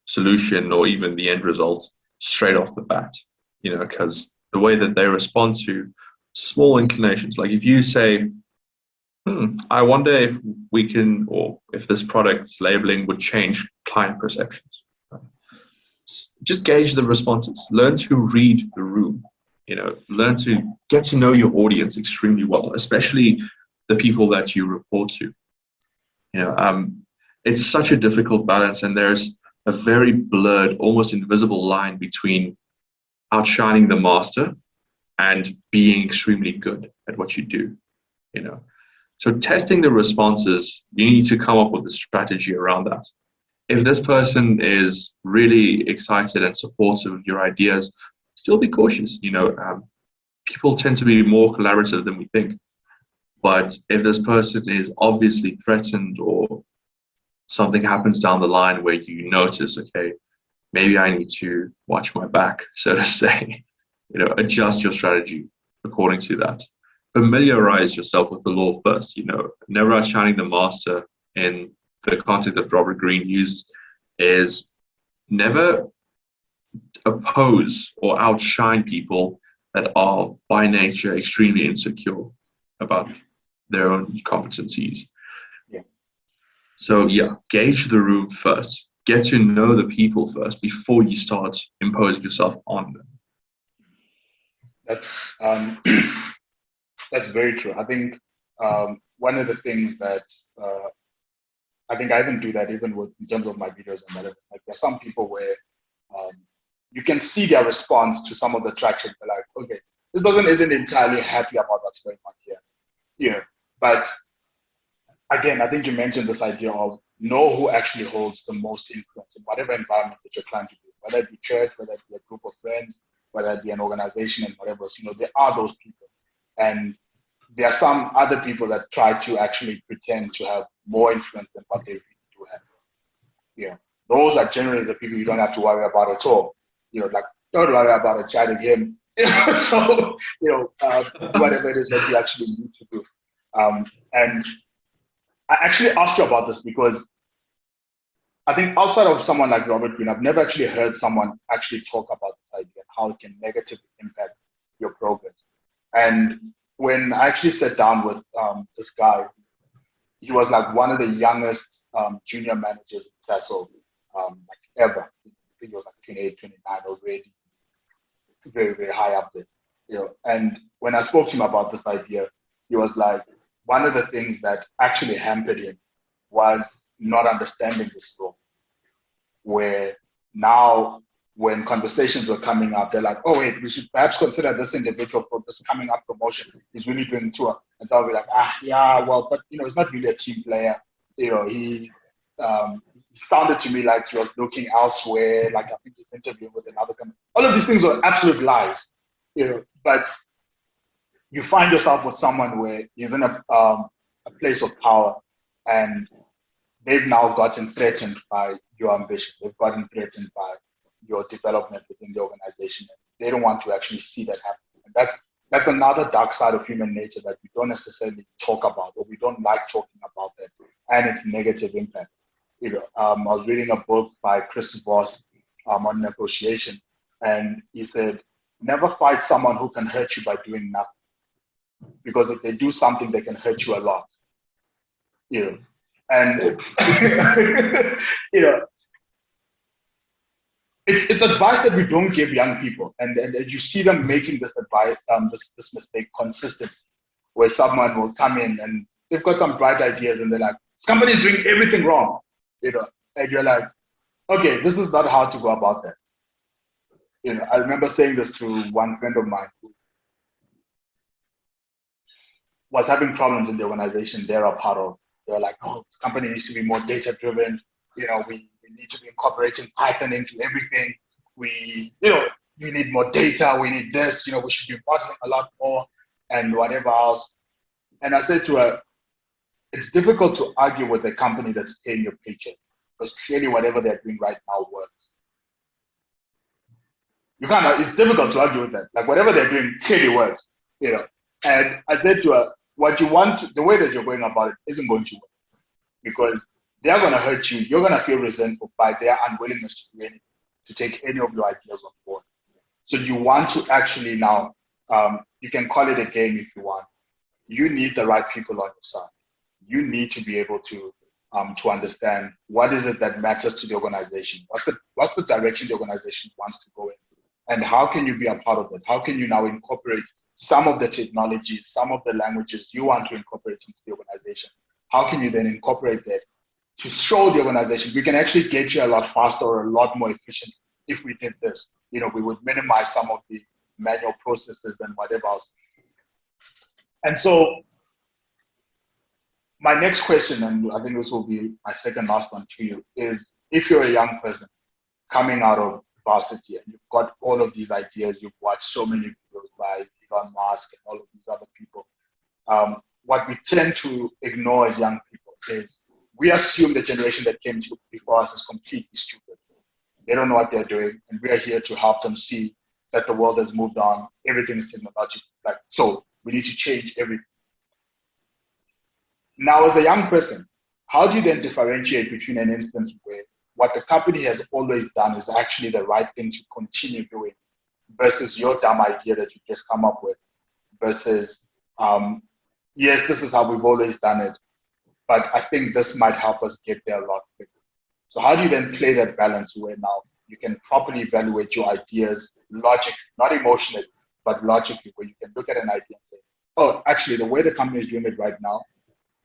solution or even the end result straight off the bat, because the way that they respond to small inclinations, like if you say, I wonder if we can, or if this product's labeling would change client perceptions. Just gauge the responses. Learn to read the room. Learn to get to know your audience extremely well, especially the people that you report to. It's such a difficult balance, and there's a very blurred, almost invisible line between outshining the master and being extremely good at what you do. So testing the responses, you need to come up with a strategy around that. If this person is really excited and supportive of your ideas, still be cautious. People tend to be more collaborative than we think. But if this person is obviously threatened, or something happens down the line where you notice, okay, maybe I need to watch my back, so to say, adjust your strategy according to that. Familiarize yourself with the law first. Never outshining the master, in the concept that Robert Greene used, is never oppose or outshine people that are by nature extremely insecure about their own competencies. Yeah. So gauge the room first. Get to know the people first before you start imposing yourself on them. That's very true. I think one of the things that I think I even do that even with in terms of my videos and whatever. Like there's some people where you can see their response to some of the tracks, and they're like, okay, this person isn't entirely happy about what's going on here. But again, I think you mentioned this idea of know who actually holds the most influence in whatever environment that you're trying to do, whether it be church, whether it be a group of friends, whether it be an organization and whatever. There are those people. And there are some other people that try to actually pretend to have more influence than what they really do have. Those are generally the people you don't have to worry about at all. Like, don't worry about it, chatting him. So, whatever it is that you actually need to do. And I actually asked you about this because I think outside of someone like Robert Greene, I've never actually heard someone actually talk about this idea and how it can negatively impact your progress. And when I actually sat down with this guy, he was like one of the youngest junior managers in Sasso, like ever. think he was like 28, 29 already, very, very high up there. And when I spoke to him about this idea, he was like, one of the things that actually hampered him was not understanding this role. Where now, when conversations were coming up, they're like, oh, wait, we should perhaps consider this individual for this coming up promotion. He's really doing tour. And so I'll be like, yeah, well, but, he's not really a team player. He sounded to me like he was looking elsewhere. Like, I think he's interviewing with another company. All of these things were absolute lies, but you find yourself with someone where he's in a place of power, and they've now gotten threatened by your ambition. They've gotten threatened by your development within the organization. They don't want to actually see that happen. And that's another dark side of human nature that we don't necessarily talk about, or we don't like talking about that, and its negative impact. I was reading a book by Chris Voss on negotiation, and he said, never fight someone who can hurt you by doing nothing. Because if they do something, they can hurt you a lot. And it's advice that we don't give young people, and you see them making this advice, this mistake consistently, where someone will come in and they've got some bright ideas, and they're like, "This company is doing everything wrong," and you're like, "Okay, this is not how to go about that." I remember saying this to one friend of mine who was having problems in the organization they're a part of. They're like, "Oh, this company needs to be more data-driven. We need to be incorporating Python into everything. We need more data. We need this. We should be modeling a lot more and whatever else." And I said to her, it's difficult to argue with a company that's paying your paycheck, because clearly whatever they're doing right now works. It's difficult to argue with that. Like, whatever they're doing clearly works, And I said to her, the way that you're going about it isn't going to work, because they're going to hurt you. You're going to feel resentful by their unwillingness to do anything, to take any of your ideas on board. So you want to actually now, you can call it a game if you want. You need the right people on your side. You need to be able to understand what is it that matters to the organization. What's the direction the organization wants to go in, and how can you be a part of it? How can you now incorporate some of the technologies, some of the languages you want to incorporate into the organization? How can you then incorporate that to show the organization we can actually get you a lot faster or a lot more efficient if we did this? We would minimize some of the manual processes and whatever else. And so my next question, and I think this will be my second last one to you, is if you're a young person coming out of varsity and you've got all of these ideas, you've watched so many videos by Elon Musk and all of these other people, what we tend to ignore as young people is we assume the generation that came before us is completely stupid. They don't know what they're doing, and we are here to help them see that the world has moved on. Everything is technological. So we need to change everything. Now, as a young person, how do you then differentiate between an instance where what the company has always done is actually the right thing to continue doing versus your dumb idea that you just come up with versus, yes, this is how we've always done it, but I think this might help us get there a lot quicker. So how do you then play that balance where now you can properly evaluate your ideas logically, not emotionally, but logically, where you can look at an idea and say, oh, actually, the way the company is doing it right now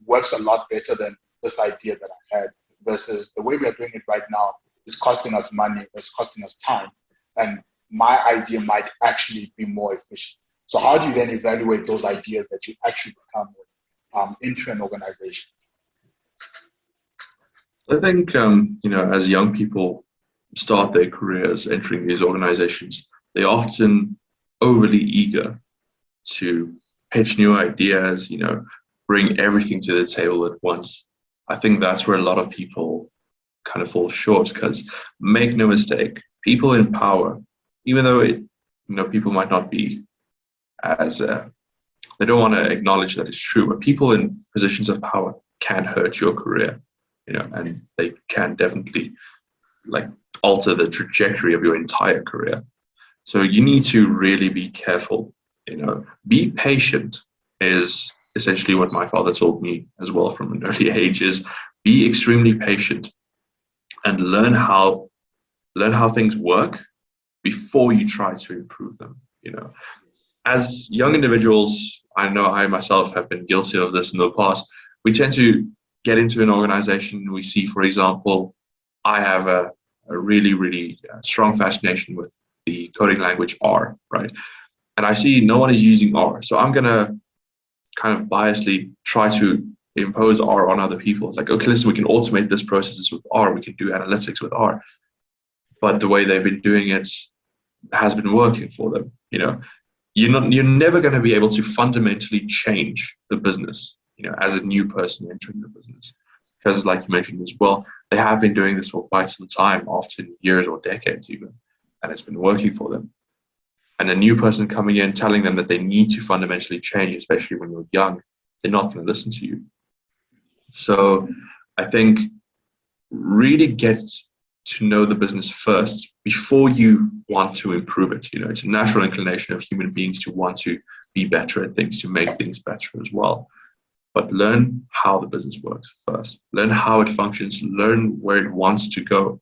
works a lot better than this idea that I had, versus the way we are doing it right now is costing us money, it's costing us time, and my idea might actually be more efficient. So how do you then evaluate those ideas that you actually come with into an organization? I think, as young people start their careers entering these organizations, they're often overly eager to pitch new ideas, bring everything to the table at once. I think that's where a lot of people kind of fall short, because make no mistake, people in power, even though people might not be as, they don't want to acknowledge that it's true, but people in positions of power can hurt your career, and they can definitely alter the trajectory of your entire career. So you need to really be careful, be patient is essentially what my father told me as well from an early age, is be extremely patient and learn how learn how things work before you try to improve them. As young individuals, I know I myself have been guilty of this in the past. We tend to get into an organization. We see, for example, I have a really, really strong fascination with the coding language R, right? And I see no one is using R. So I'm going to kind of biasly try to impose R on other people. Like, okay, listen, we can automate this processes with R. We can do analytics with R. But the way they've been doing it has been working for them. You're never going to be able to fundamentally change the business, as a new person entering the business. Because like you mentioned as well, they have been doing this for quite some time, often years or decades even, and it's been working for them. And a new person coming in telling them that they need to fundamentally change, especially when you're young, they're not going to listen to you. So I think really get to know the business first before you want to improve it. It's a natural inclination of human beings to want to be better at things, to make things better as well. But learn how the business works first. Learn how it functions. Learn where it wants to go.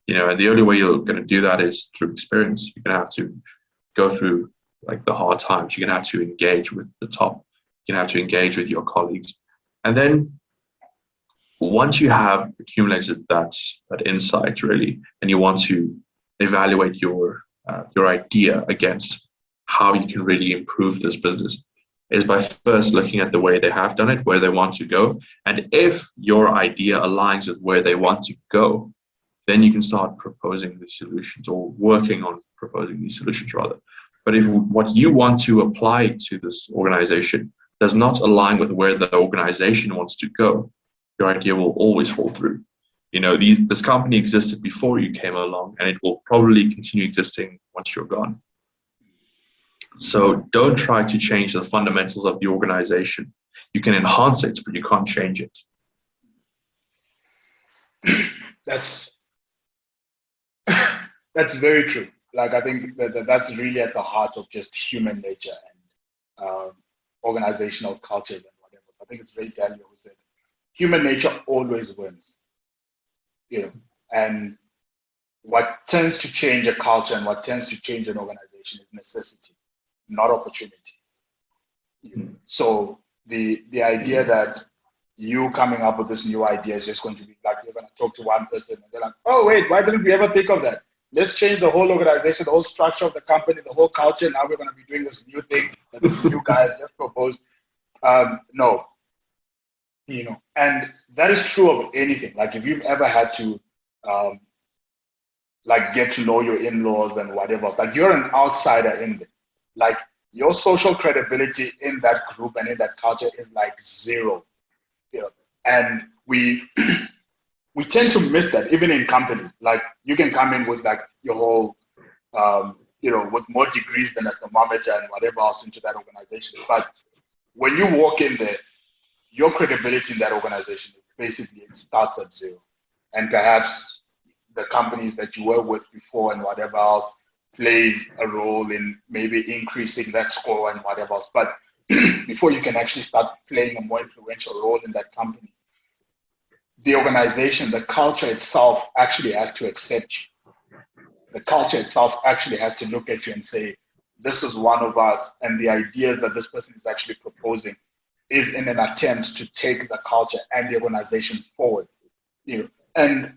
And the only way you're going to do that is through experience. You're going to have to go through like the hard times. You're going to have to engage with the top. You're going to have to engage with your colleagues. And then once you have accumulated that insight really, and you want to evaluate your idea against how you can really improve this business, is by first looking at the way they have done it, where they want to go. And if your idea aligns with where they want to go, then you can start proposing the solutions, or working on proposing these solutions rather. But if what you want to apply to this organization does not align with where the organization wants to go, your idea will always fall through. This company existed before you came along, and it will probably continue existing once you're gone. So don't try to change the fundamentals of the organization. You can enhance it, but you can't change it. That's very true. Like, I think that's really at the heart of just human nature and organizational cultures and whatever. So I think it's Ray Dalio who said, human nature always wins. And what tends to change a culture and what tends to change an organization is necessity, not opportunity. So the idea that you coming up with this new idea is just going to be like, you're going to talk to one person and they're like, oh wait, why didn't we ever think of that? Let's change the whole organization, the whole structure of the company, the whole culture. Now we're going to be doing this new thing that this new guy just proposed. No. And that is true of anything. Like, if you've ever had to like get to know your in-laws and whatever, like, you're an outsider in it. Like, your social credibility in that group and in that culture is like zero. And we we tend to miss that even in companies. Like, you can come in with like your whole with more degrees than a thermometer and whatever else into that organization, but when you walk in there, your credibility in that organization, basically, it starts at zero. And perhaps the companies that you were with before and whatever else plays a role in maybe increasing that score and whatever else. But before you can actually start playing a more influential role in that company, the organization, the culture itself actually has to accept you. The culture itself actually has to look at you and say, this is one of us, and the ideas that this person is actually proposing is in an attempt to take the culture and the organization forward. And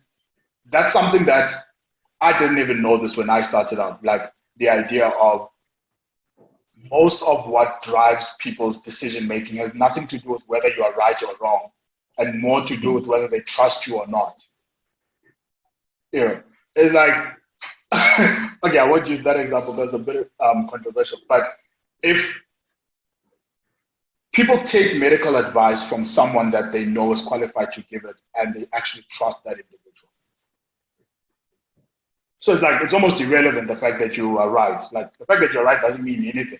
that's something that I didn't even know this when I started out. Like, the idea of most of what drives people's decision making has nothing to do with whether you are right or wrong, and more to do with whether they trust you or not. It's like, okay, I won't use that example. That's a bit controversial. But if people take medical advice from someone that they know is qualified to give it, and they actually trust that individual. So it's like, it's almost irrelevant, the fact that you are right. Like, the fact that you're right doesn't mean anything.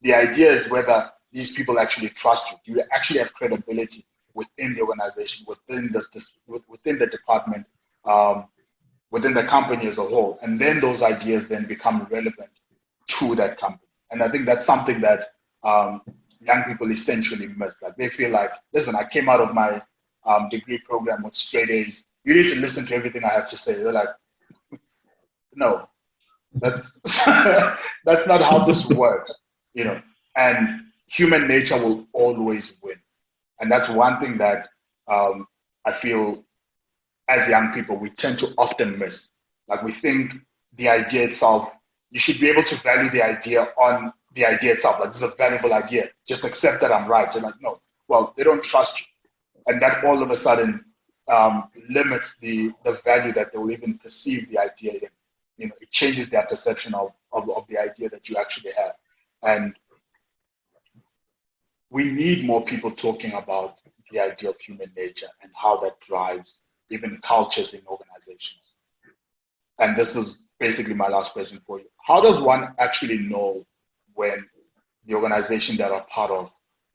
The idea is whether these people actually trust you. Do you actually have credibility within the organization, within the department, within the company as a whole? And then those ideas then become relevant to that company. And I think that's something that young people essentially miss. Like, they feel like, listen, I came out of my degree program with straight A's. You need to listen to everything I have to say. They're like, no, that's that's not how this works, and human nature will always win. And that's one thing that I feel as young people, we tend to often miss. Like we think the idea itself, you should be able to value the idea on the idea itself. Like this is a valuable idea. Just accept that I'm right. You're like, no. Well, they don't trust you. And that all of a sudden limits the value that they will even perceive the idea in. It changes their perception of the idea that you actually have. And we need more people talking about the idea of human nature and how that drives even cultures in organizations. And this is basically my last question for you. How does one actually know when the organization that are part of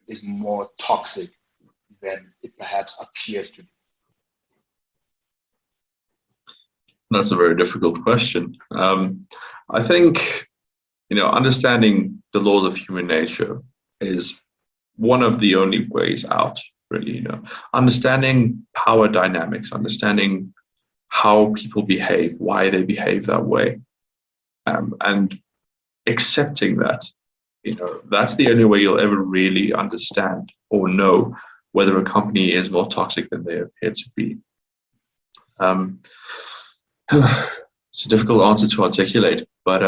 is more toxic than it perhaps appears to be? That's a very difficult question. I think, understanding the laws of human nature is one of the only ways out, really. Understanding power dynamics, understanding how people behave, why they behave that way, and accepting that. That's the only way you'll ever really understand or know whether a company is more toxic than they appear to be. It's a difficult answer to articulate, but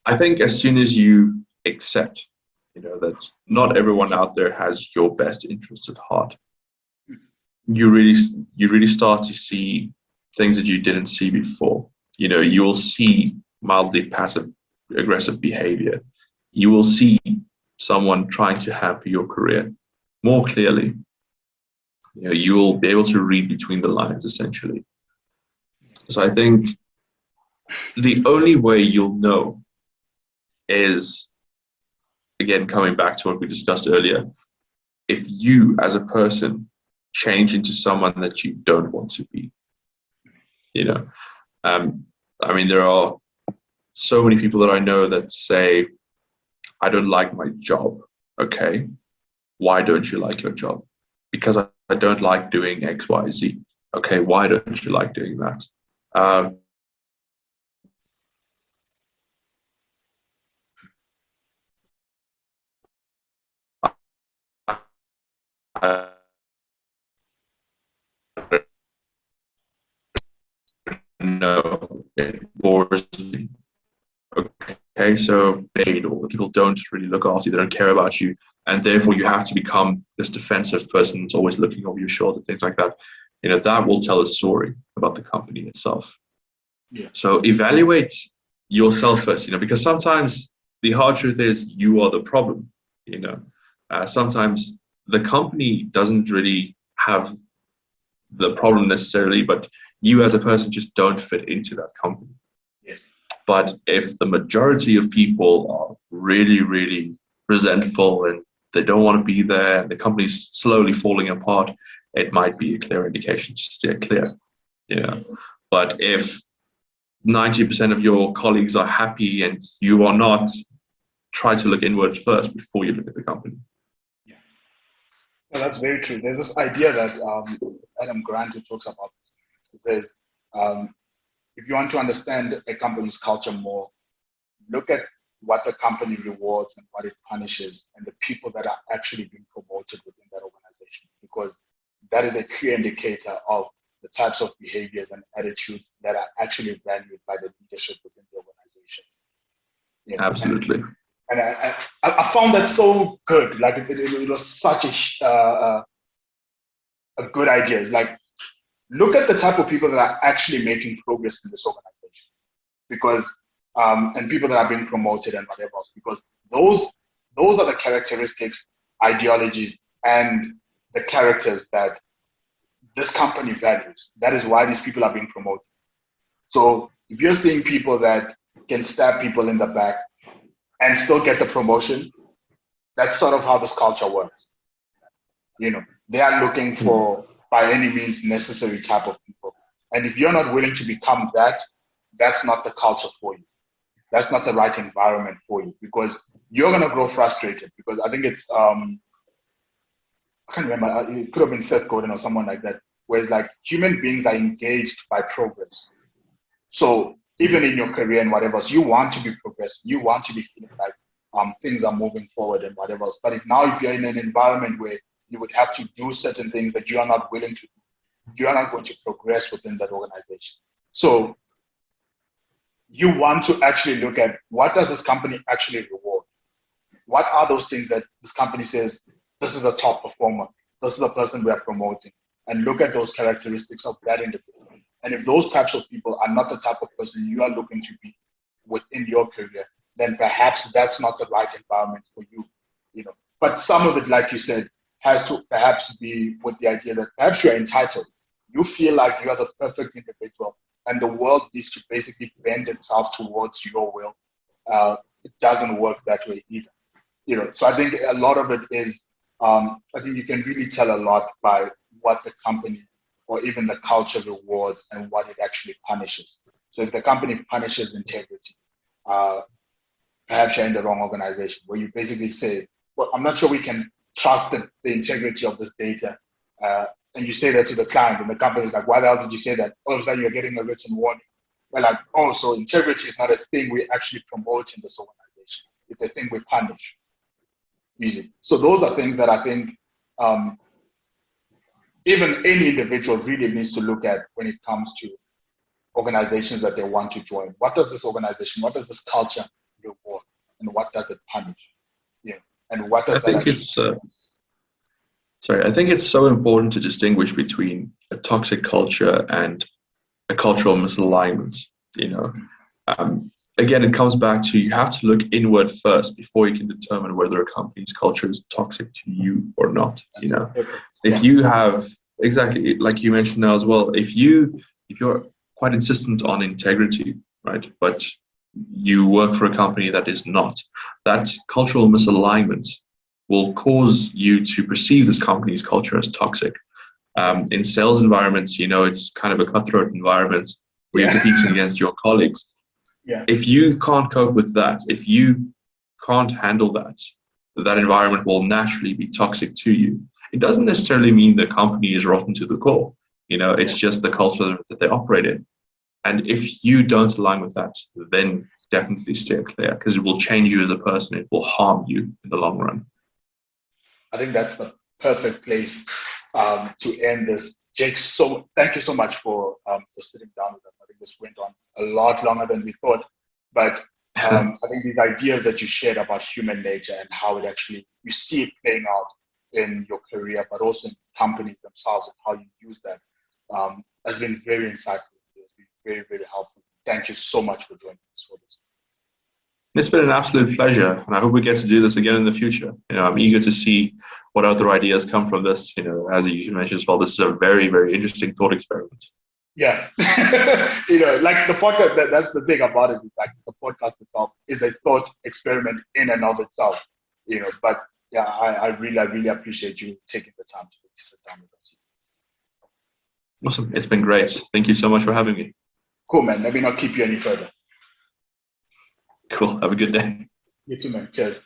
I think as soon as you accept, that not everyone out there has your best interests at heart, you really start to see things that you didn't see before. You will see mildly passive aggressive behavior. You will see someone trying to hamper your career more clearly. You will be able to read between the lines, essentially. So I think the only way you'll know is, again, coming back to what we discussed earlier, if you as a person change into someone that you don't want to be. There are so many people that I know that say, I don't like my job. Okay, why don't you like your job? Because I don't like doing X, Y, Z. Okay, why don't you like doing that? No, it bores me. Okay, so people don't really look after you, they don't care about you, and therefore you have to become this defensive person that's always looking over your shoulder, things like that. That will tell a story about the company itself. Yeah. So evaluate yourself first, because sometimes the hard truth is you are the problem. Sometimes the company doesn't really have the problem necessarily, but you as a person just don't fit into that company. Yes. But if the majority of people are really, really resentful and they don't want to be there, and the company's slowly falling apart, it might be a clear indication to steer clear. But if 90% of your colleagues are happy and you are not, try to look inwards first before you look at the company. Yeah, well, that's very true. There's this idea that Adam Grant talks about. He says, if you want to understand a company's culture more, look at what a company rewards and what it punishes, and the people that are actually being promoted within that organization, because that is a clear indicator of the types of behaviors and attitudes that are actually valued by the leadership within the organization. Absolutely. And I found that so good. Like it was such a good idea. It's like, look at the type of people that are actually making progress in this organization, because and people that are being promoted and whatever else, because those are the characteristics, ideologies, and the characters that this company values. That is why these people are being promoted. So if you're seeing people that can stab people in the back and still get the promotion, that's sort of how this culture works. They are looking for, by any means necessary, type of people. And if you're not willing to become that, that's not the culture for you. That's not the right environment for you, because you're going to grow frustrated. Because I think it's, I can't remember, it could have been Seth Godin or someone like that. where it's like human beings are engaged by progress. So even in your career and whatever else, you want to be progressing, you want to be feeling like things are moving forward and whatever else. But if you're in an environment where you would have to do certain things that you are not willing to do, you are not going to progress within that organization. So you want to actually look at, what does this company actually reward? What are those things that this company says, this is a top performer, this is the person we are promoting, and look at those characteristics of that individual. And if those types of people are not the type of person you are looking to be within your career, then perhaps that's not the right environment for you. But some of it, like you said, has to perhaps be with the idea that perhaps you're entitled. You feel like you are the perfect individual, and the world needs to basically bend itself towards your will. It doesn't work that way either. So I think a lot of it is, I think you can really tell a lot by what the company or even the culture rewards and what it actually punishes. So if the company punishes integrity, perhaps you're in the wrong organization, where you basically say, well, I'm not sure we can trust the integrity of this data. And you say that to the client, and the company is like, why the hell did you say that? All of a sudden you're getting a written warning. We're like, oh, so integrity is not a thing we actually promote in this organization. It's a thing we punish. Easy. So those are things that I think even any individual really needs to look at when it comes to organizations that they want to join. What does this organization, what does this culture reward, and what does it punish? And what does I think I think it's so important to distinguish between a toxic culture and a cultural misalignment. Again, it comes back to, you have to look inward first before you can determine whether a company's culture is toxic to you or not. If you have, exactly like you mentioned now as well, if you're quite insistent on integrity, right, but you work for a company that is not, that cultural misalignment will cause you to perceive this company's culture as toxic. In sales environments, it's kind of a cutthroat environment where you're competing against your colleagues. Yeah. If you can't cope with that, if you can't handle that environment will naturally be toxic to you. It doesn't necessarily mean the company is rotten to the core. It's just the culture that they operate in. And if you don't align with that, then definitely steer clear, because it will change you as a person. It will harm you in the long run. I think that's the perfect place to end this. Jakes, so thank you so much for sitting down with us. I think this went on a lot longer than we thought, but I think these ideas that you shared about human nature and how it actually, you see it playing out in your career, but also in companies themselves and how you use that, has been very insightful. It's been very, very helpful. Thank you so much for joining us for this. It's been an absolute pleasure, and I hope we get to do this again in the future. I'm eager to see what other ideas come from this. As you mentioned as well, this is a very, very interesting thought experiment. Yeah. Like the podcast, that's the thing about it. Like the podcast itself is a thought experiment in and of itself. But yeah, I really appreciate you taking the time to sit down with us. Awesome. It's been great. Thank you so much for having me. Cool, man. Let me not keep you any further. Cool. Have a good day. You too, man. Cheers.